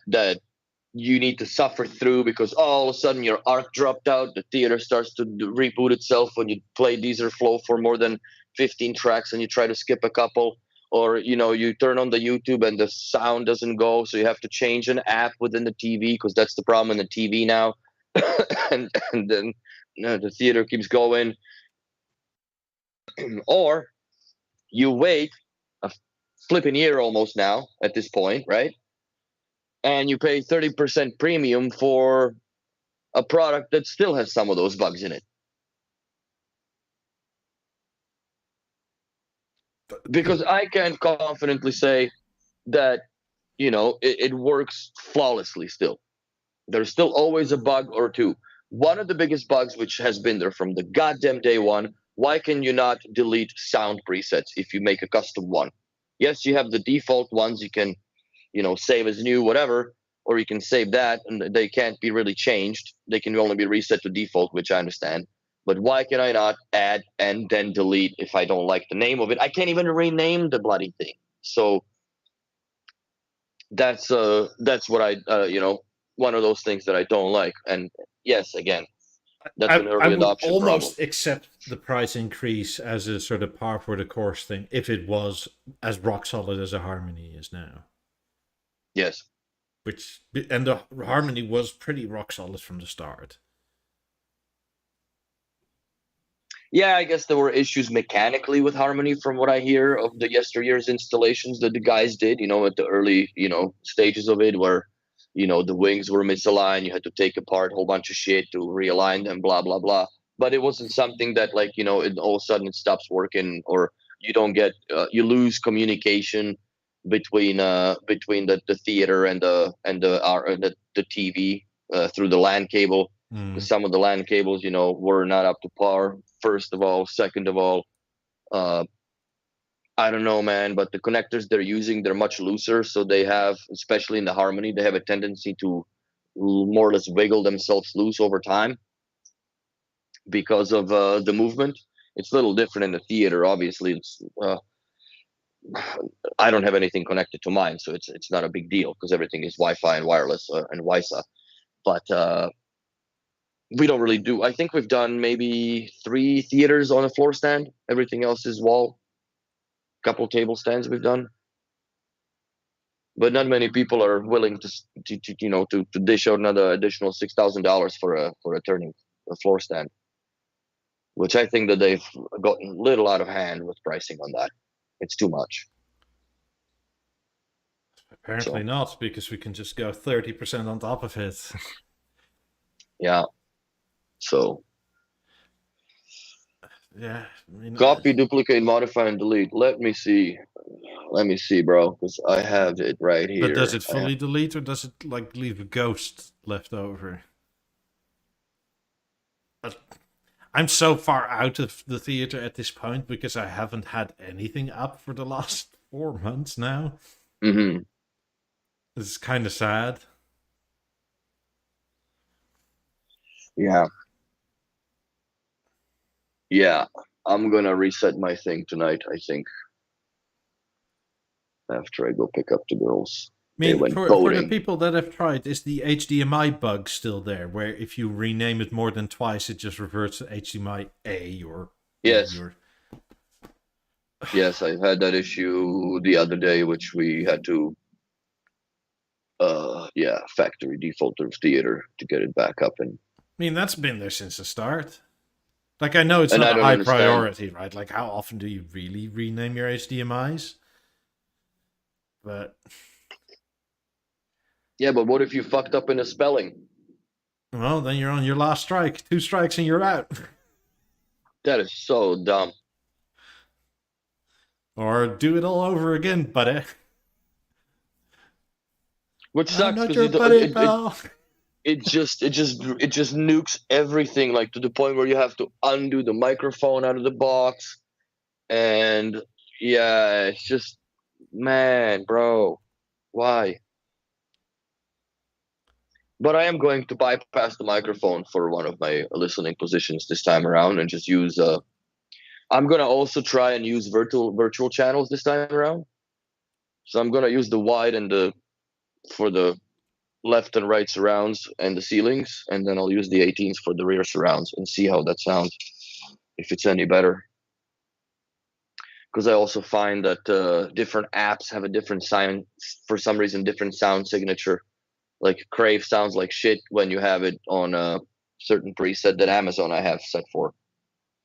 you need to suffer through because all of a sudden your arc dropped out, the theater starts to reboot itself when you play Deezer Flow for more than 15 tracks and you try to skip a couple, or you turn on the YouTube and the sound doesn't go, so you have to change an app within the TV because that's the problem in the TV now. and then the theater keeps going. Or you wait flipping year almost now at this point, right? And you pay 30% premium for a product that still has some of those bugs in it. Because I can confidently say that, it works flawlessly still. There's still always a bug or two. One of the biggest bugs, which has been there from the goddamn day one, why can you not delete sound presets if you make a custom one? Yes, you have the default ones you can, save as new, whatever, or you can save that and they can't be really changed. They can only be reset to default, which I understand. But why can I not add and then delete if I don't like the name of it? I can't even rename the bloody thing. So that's what I one of those things that I don't like. And yes, again, that's an I early would adoption problem. almost accept the price increase as a sort of par for the course thing if it was as rock solid as a Harmony is now. Yes. And the Harmony was pretty rock solid from the start. Yeah, I guess there were issues mechanically with Harmony from what I hear of the yesteryear's installations that the guys did, at the early, stages of it where, the wings were misaligned. You had to take apart a whole bunch of shit to realign them, blah, blah, blah. But it wasn't something that like, all of a sudden it stops working or you don't get, you lose communication between the theater and the TV through the LAN cable. Because some of the LAN cables, were not up to par. First of all, second of all, uh, I don't know, man, but the connectors they're using, they're much looser, so they have, especially in the Harmony, they have a tendency to more or less wiggle themselves loose over time because of the movement. It's a little different in the theater. Obviously, I don't have anything connected to mine, so it's not a big deal because everything is Wi-Fi and wireless and WiSA. But we don't really do. I think we've done maybe 3 theaters on a floor stand. Everything else is wall. Couple table stands we've done, but not many people are willing to dish out another additional $6,000 for a turning a floor stand, which I think that they've gotten a little out of hand with pricing on that. It's too much. Apparently So not, because we can just go 30% on top of it. yeah. So Yeah, I mean, copy, duplicate, modify, and delete. Let me see. Let me see, bro, because I have it right but does here. it fully delete or does it like leave a ghost left over? But I'm so far out of the theater at this point because I haven't had anything up for the last 4 months now. Mm-hmm. It's kind of sad. Yeah. Yeah. I'm gonna reset my thing tonight, I think. After I go pick up the girls. I They mean, went for the boating. people that have tried, is the HDMI bug still there? Where if you rename it more than twice, it just reverts to HDMI A or B Yes. or. Yes, I had that issue the other day, which we had to factory default of theater to get it back up. And I mean, that's been there since the start. Like, I know it's and not I a don't high understand. priority, right? Like, how often do you really rename your HDMIs? But, Yeah, but what if you fucked up in a spelling? well, then you're on your last strike. 2 strikes and you're out. That is so dumb. Or do it all over again, buddy. Which I'm sucks not because your buddy, pal. it just nukes everything, like to the point where you have to undo the microphone out of the box. And yeah, it's just, man, bro, why? But I am going to bypass the microphone for one of my listening positions this time around and just use. I'm gonna also try and use virtual channels this time around. So I'm gonna use the wide and the for the left and right surrounds and the ceilings, and then I'll use the 18s for the rear surrounds and see how that sounds. If it's any better, because I also find that different apps have a different sound, for some reason, different sound signature. Like Crave sounds like shit when you have it on a certain preset that Amazon I have set for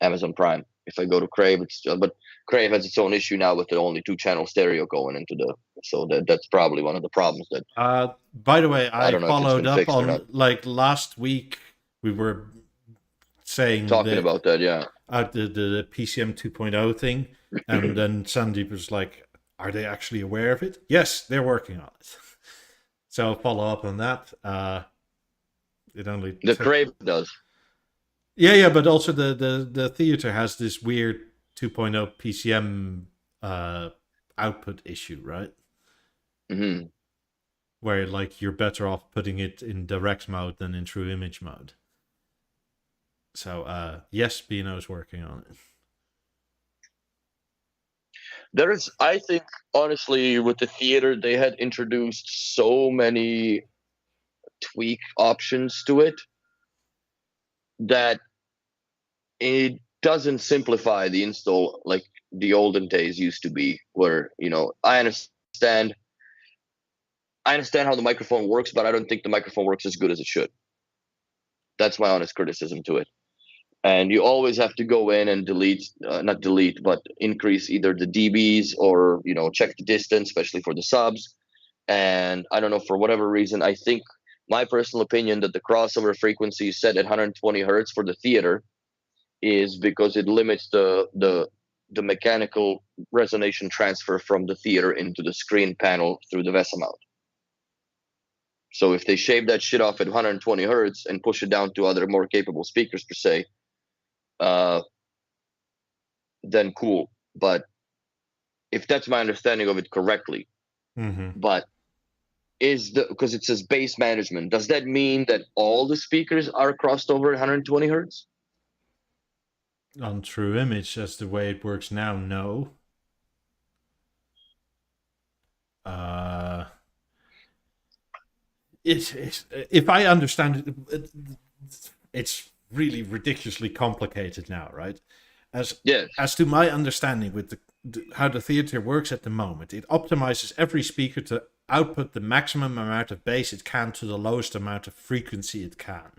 Amazon Prime. If I go to Crave, it's but Crave has its own issue now with the only 2-channel stereo going into the. So that's probably one of the problems. That By the way, I I don't know if it's followed been up fixed or not. on, like, last week we were saying Talking that about that, yeah. the PCM 2.0 thing, and then Sandeep was like, "Are they actually aware of it?" Yes, they're working on it. So follow up on that. It only The took... Crave does. Yeah, but also the theater has this weird 2.0 PCM output issue, right? Hmm. Where, like, you're better off putting it in direct mode than in true image mode. So yes, Beano is working on it. There is, I think, honestly, with the theater, they had introduced so many tweak options to it that it doesn't simplify the install like the olden days used to be, where I understand how the microphone works, but I don't think the microphone works as good as it should. That's my honest criticism to it. And you always have to go in and not delete, but increase either the dBs or check the distance, especially for the subs. And I don't know, for whatever reason, I think my personal opinion that the crossover frequency is set at 120 hertz for the theater is because it limits the mechanical resonance transfer from the theater into the screen panel through the VESA mount. So if they shave that shit off at 120 hertz and push it down to other more capable speakers per se, then cool. But if that's my understanding of it correctly, but because it says bass management, does that mean that all the speakers are crossed over at 120 hertz? On true image, as the way it works now, no. If I understand it, it's really ridiculously complicated now, right? As to my understanding with how the theater works at the moment, it optimizes every speaker to output the maximum amount of bass it can to the lowest amount of frequency it can.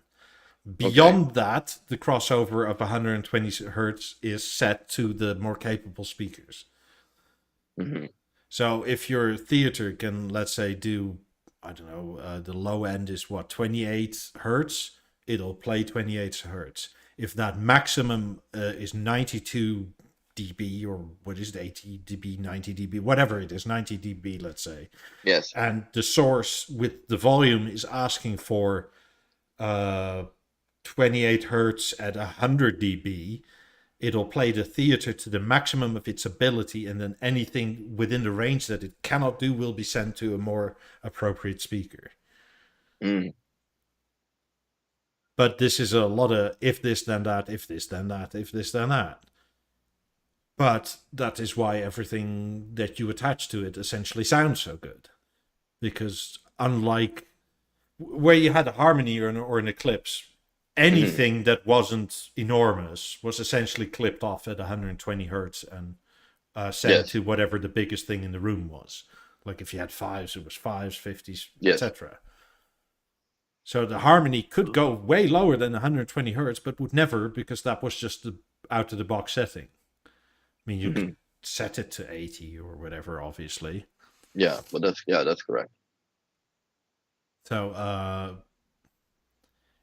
Beyond that, the crossover of 120 hertz is set to the more capable speakers. Mm-hmm. So if your theater can, let's say, do, I don't know, the low end is what, 28 hertz, it'll play 28 hertz. If that maximum is 92 dB, or what is it, 80 dB, 90 dB, whatever it is, 90 dB, let's say. Yes. And the source with the volume is asking for 28 hertz at 100 dB, it'll play the theater to the maximum of its ability, and then anything within the range that it cannot do will be sent to a more appropriate speaker. But this is a lot of if this then that, if this then that, if this then that. But that is why everything that you attach to it essentially sounds so good. Because unlike where you had a harmony or an eclipse, anything that wasn't enormous was essentially clipped off at 120 hertz and sent to whatever the biggest thing in the room was. Like if you had fives, it was fives, 50s, etc. So the harmony could go way lower than 120 hertz, but would never, because that was just the out of the box setting. I mean, you could set it to 80 or whatever, obviously. Yeah, but that's correct. So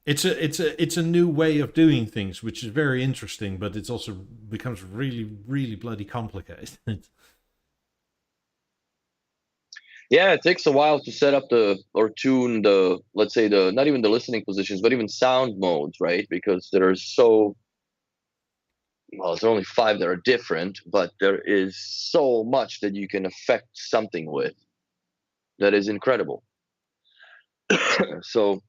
it's a new way of doing things, which is very interesting, but it's also becomes really, really bloody complicated. Yeah, it takes a while to set up or tune the, let's say, not even the listening positions, but even sound modes, right? Because there's only 5 that are different, but there is so much that you can affect something with that is incredible. So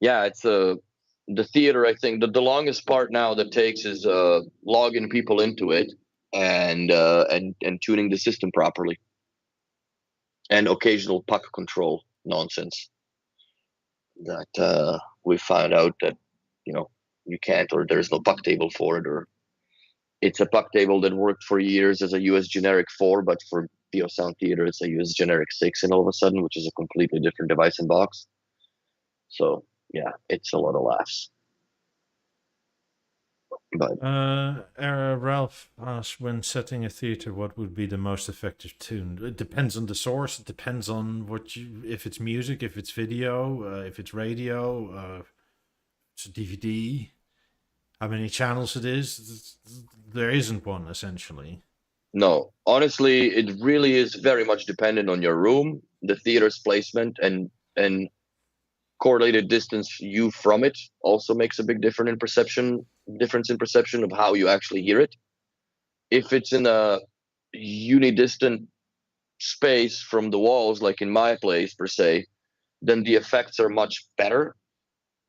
yeah, it's the theater. I think the longest part now that takes is logging people into it and tuning the system properly, and occasional puck control nonsense that we found out that you can't, or there's no puck table for it, or it's a puck table that worked for years as a US generic 4, but for Beosound Theater it's a US generic 6, and all of a sudden, which is a completely different device and box. So yeah, it's a lot of laughs. But Ralph asks, when setting a theater, what would be the most effective tune? It depends on the source. It depends on if it's music, if it's video, if it's radio, it's a DVD, how many channels it is. There isn't one, essentially. no, honestly, it really is very much dependent on your room, the theater's placement, and correlated distance you from it also makes a big difference in perception of how you actually hear it. If it's in a unidistant space from the walls, like in my place per se, then the effects are much better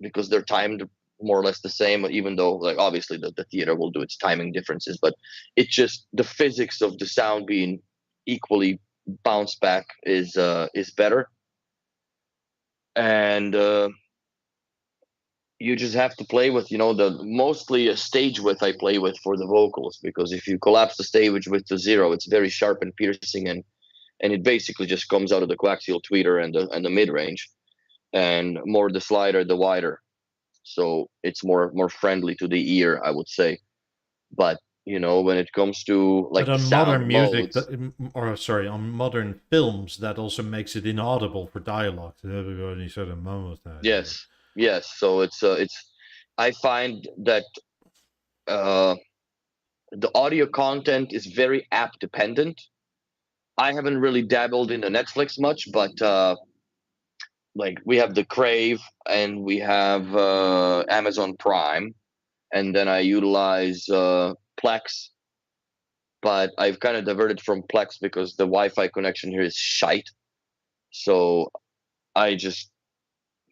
because they're timed more or less the same, even though like obviously the theater will do its timing differences, but it's just the physics of the sound being equally bounced back is better. And you just have to play with, the mostly a stage width I play with for the vocals, because if you collapse the stage width to zero, it's very sharp and piercing, and it basically just comes out of the coaxial tweeter and the mid range, and more the slider the wider, so it's more friendly to the ear, I would say. But when it comes to But like the on sound modern music, modes, or sorry, on modern films, that also makes it inaudible for dialogue. Everybody sort of mumbles that. yes, so it's I find that uh the audio content is very app dependent. I haven't really dabbled into Netflix much, but like we have the Crave and we have Amazon Prime, and then I utilize Plex, but I've kind of diverted from Plex because the Wi-Fi connection here is shite. So I just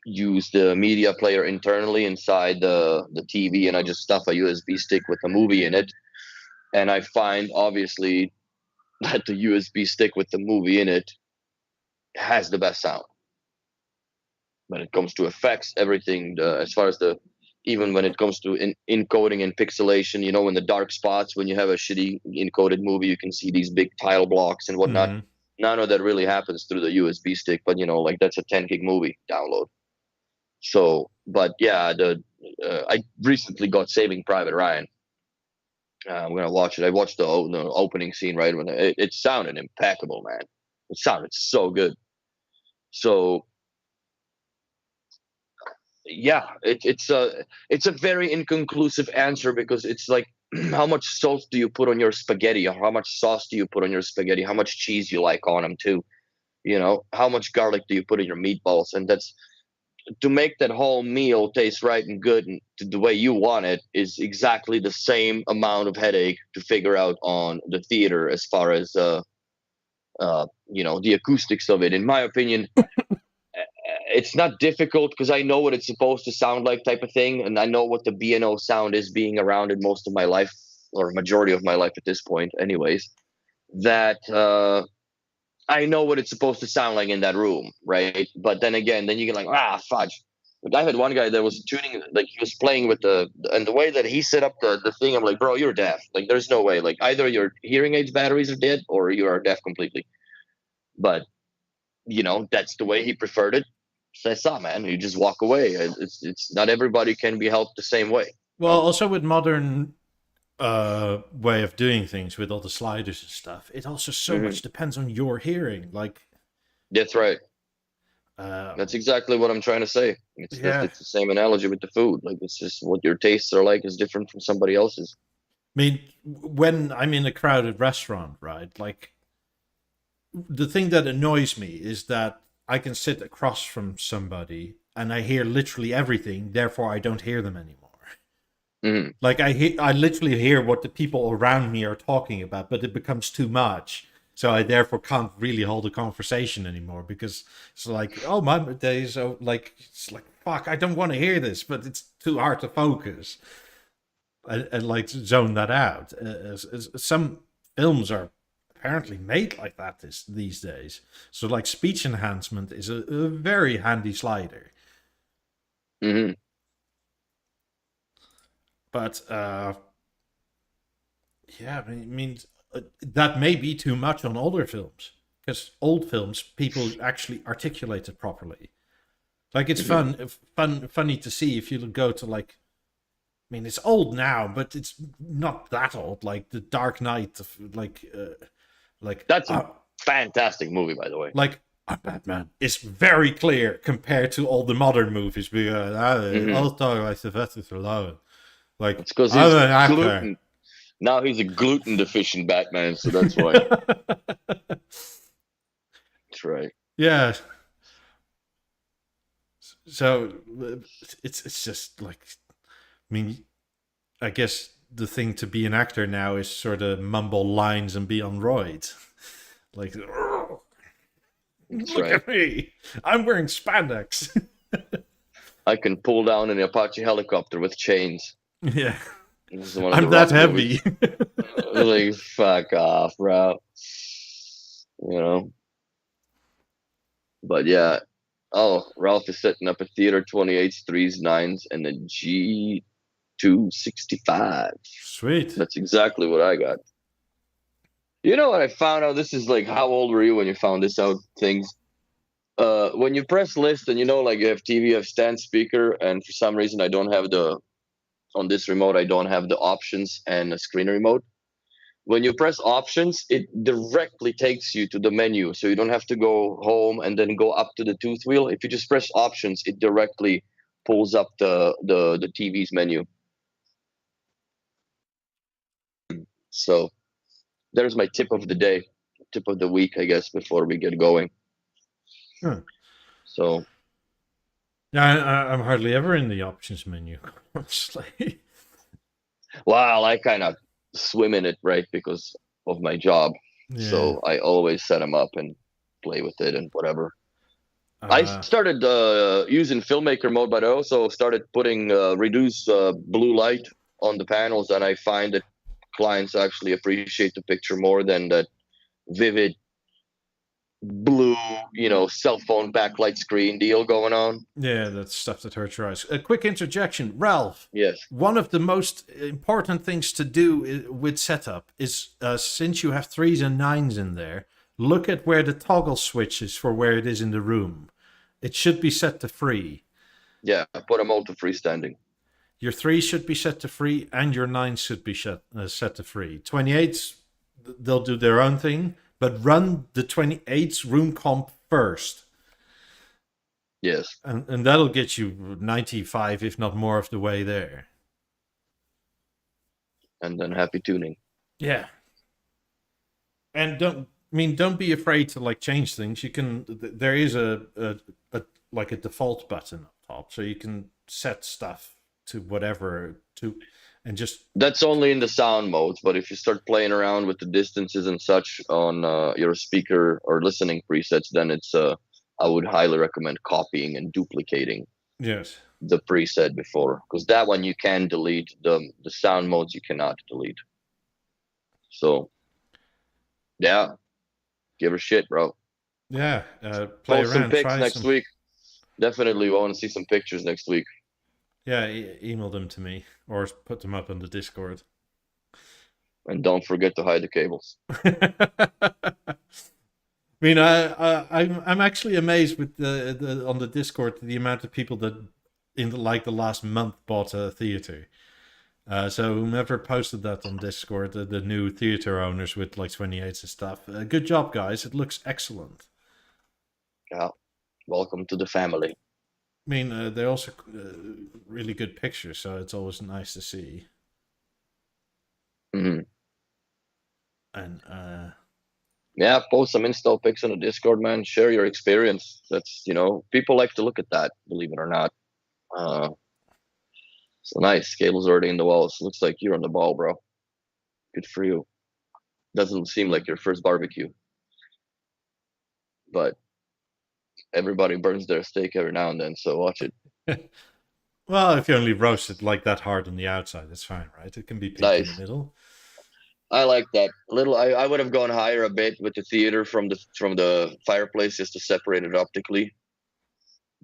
use the media player internally inside the TV, and I just stuff a USB stick with a movie in it. And I find obviously that the USB stick with the movie in it has the best sound. When it comes to effects, everything, as far as even when it comes to encoding and pixelation, in the dark spots, when you have a shitty encoded movie, you can see these big tile blocks and whatnot. Mm-hmm. None of that really happens through the USB stick, but like that's a 10 gig movie download. So, but yeah, I recently got Saving Private Ryan. I'm gonna watch it. I watched the opening scene right when it sounded impeccable, man. It sounded so good. So yeah, it's a very inconclusive answer, because it's like how much salt do you put on your spaghetti, or how much sauce do you put on your spaghetti, how much cheese you like on them too, how much garlic do you put in your meatballs, and that's to make that whole meal taste right and good and the way you want it is exactly the same amount of headache to figure out on the theater, as far as the acoustics of it, in my opinion. It's not difficult because I know what it's supposed to sound like, type of thing, and I know what the B&O sound is, being around it most of my life, or majority of my life at this point anyways, that I know what it's supposed to sound like in that room, right? But then again, then you can like, fudge. Like, I had one guy that was tuning, like he was playing with and the way that he set up the thing, I'm like, bro, you're deaf. Like, there's no way. Like, either your hearing aids batteries are dead or you are deaf completely. But that's the way he preferred it. So I saw, man, you just walk away. It's not everybody can be helped the same way. Well, also with modern way of doing things with all the sliders and stuff, it also so Mhm. much depends on your hearing. Like, That's right. uh, That's exactly what I'm trying to say. yeah, It's the same analogy with the food. Like, it's just what your tastes are like is different from somebody else's. I mean, when I'm in a crowded restaurant, right? Like, the thing that annoys me is that I can sit across from somebody and I hear literally everything, therefore I don't hear them anymore. Hmm. Like I literally hear what the people around me are talking about, but it becomes too much. So I therefore can't really hold a conversation anymore, because it's like, oh my days, oh, like it's like fuck, I don't want to hear this, but it's too hard to focus and like zone that out. Some films are apparently made like that these days. So like speech enhancement is a very handy slider, Hmm. but yeah, I mean that may be too much on older films, because old films people actually articulate it properly. Like it's Hmm. funny to see if you go to like mean, it's old now, but it's not that old. Like the Dark Knight, like That's a fantastic movie, by the way. like Batman is very clear compared to all the modern movies. Because I'll talk like Sylvester Stallone. Like It's because I'm he's an actor. gluten. Now he's a gluten deficient Batman, so that's why. That's right. Yeah. So it's just like, I mean, I guess the thing to be an actor now is sort of mumble lines and be on roids. Like, That's look right. at me, I'm wearing spandex. I can pull down an Apache helicopter with chains. Yeah, This is one of I'm the that Rock heavy. movies. Like, fuck off, bro. You know. But yeah. Oh, Ralph is setting up a theater 28s, 3s, 9s, and a G265. Sweet. That's exactly what I got. You know what I found out? This is like, how old were you when you found this out? Things. When you press list and like you have TV, you have stand speaker, and for some reason I don't have on this remote, I don't have the options and a screen remote. When you press options, it directly takes you to the menu. So you don't have to go home and then go up to the tooth wheel. If you just press options, it directly pulls up the TV's menu. So there's my tip of the day, tip of the week, I guess, before we get going. Hmm. So Yeah, I'm hardly ever in the options menu, honestly. well, I kind of swim in it, right, because of my job. Yeah. So I always set them up and play with it and whatever. I Uh, started using filmmaker mode, but I also started putting reduce blue light on the panels, and I find that clients actually appreciate the picture more than that vivid blue, cell phone backlight screen deal going on. yeah, that's stuff that hurts your eyes. A quick interjection, Ralph. Yes. One of the most important things to do with setup is, since you have 3s and 9s in there, look at where the toggle switch is for where it is in the room. It should be set to free. Yeah, I put them all to freestanding. Your 3s should be set to free, and your 9s should be set to free. 28s, they'll do their own thing, but run the 28s room comp first. Yes. And that'll get you 95, if not more, of the way there. And then happy tuning. Yeah. And don't be afraid to like change things. You can, there is a like a default button up top, so you can set stuff to whatever and just. That's only in the sound modes, but if you start playing around with the distances and such on your speaker or listening presets, then it's I would highly recommend copying and duplicating Yes. the preset before, because that one you can delete. The sound modes you cannot delete. So yeah, give her shit, bro. Yeah. Play Post around. some pics Try next week. Definitely want to see some pictures next week. Yeah, email them to me or put them up on the Discord. And don't forget to hide the cables. I mean, I'm actually amazed with the on the Discord the amount of people that in the last month bought a theater. So whomever posted that on Discord, the new theater owners with like 28s and stuff, good job, guys. It looks excellent. Yeah, welcome to the family. I mean, they're also really good pictures, so it's always nice to see. Mm-hmm. And yeah, post some install pics on the Discord, man. Share your experience. That's people like to look at that, believe it or not. So nice. Cable's already in the walls. Looks like you're on the ball, bro. Good for you. Doesn't seem like your first barbecue, but everybody burns their steak every now and then. So watch it. well, if you only roast it like that hard on the outside, it's fine, right? It can be pink in the middle. I like that. I would have gone higher a bit with the theater from the fireplace just to separate it optically.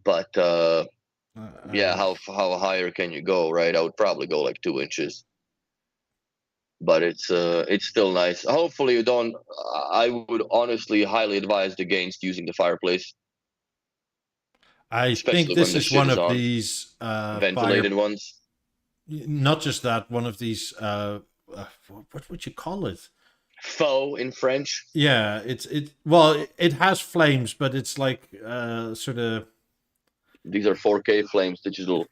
But yeah, how higher can you go, right? I would probably go like 2 inches. But it's still nice. Hopefully you don't. I would honestly highly advise against using the fireplace. I think this is one of these ventilated ones. not just that, one of these what would you call it? Faux in French. Yeah, it has flames, but it's like sort of These are 4K flames, digital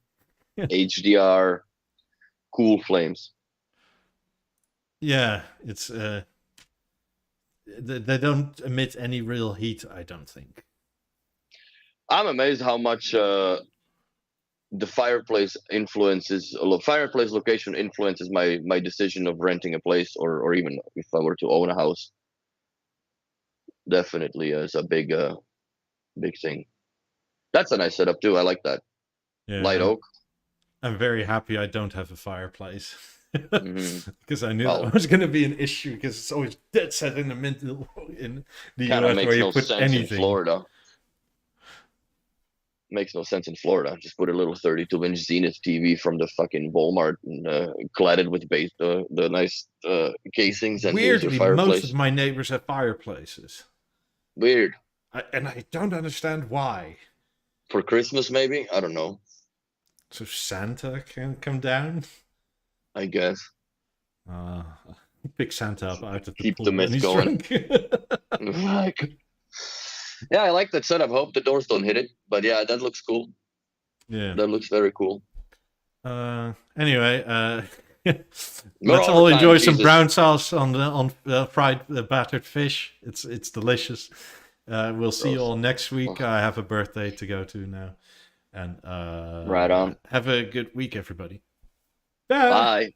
HDR, cool flames. yeah, it's they don't emit any real heat, I don't think. I'm amazed how much the fireplace location influences my decision of renting a place, or even if I were to own a house. Definitely is a big thing. That's a nice setup too. I like that. Yeah, Light oak. I'm very happy I don't have a fireplace. Mm-hmm. Because I knew Well, that was going to be an issue, because it's always dead set in the middle in the kind of US where makes you no put sense anything. in Florida. Makes no sense in Florida. Just put a little 32-inch Zenith TV from the fucking Walmart and clad it with the nice casings, and here's your Weirdly, most of fireplace. my neighbors have fireplaces. Weird. And I don't understand why. For Christmas, maybe? I don't know. So Santa can come down? I guess. Uh, pick Santa up out of the Keep pool the when myth he's going. drunk. Like, yeah, I like that setup. Hope the doors don't hit it. But yeah, that looks cool. Yeah. That looks very cool. Anyway, let's over all time, enjoy some Jesus. brown sauce on fried battered fish. It's delicious. We'll see you Gross. all next week. I have a birthday to go to now, and Right on. have a good week, everybody. Bye.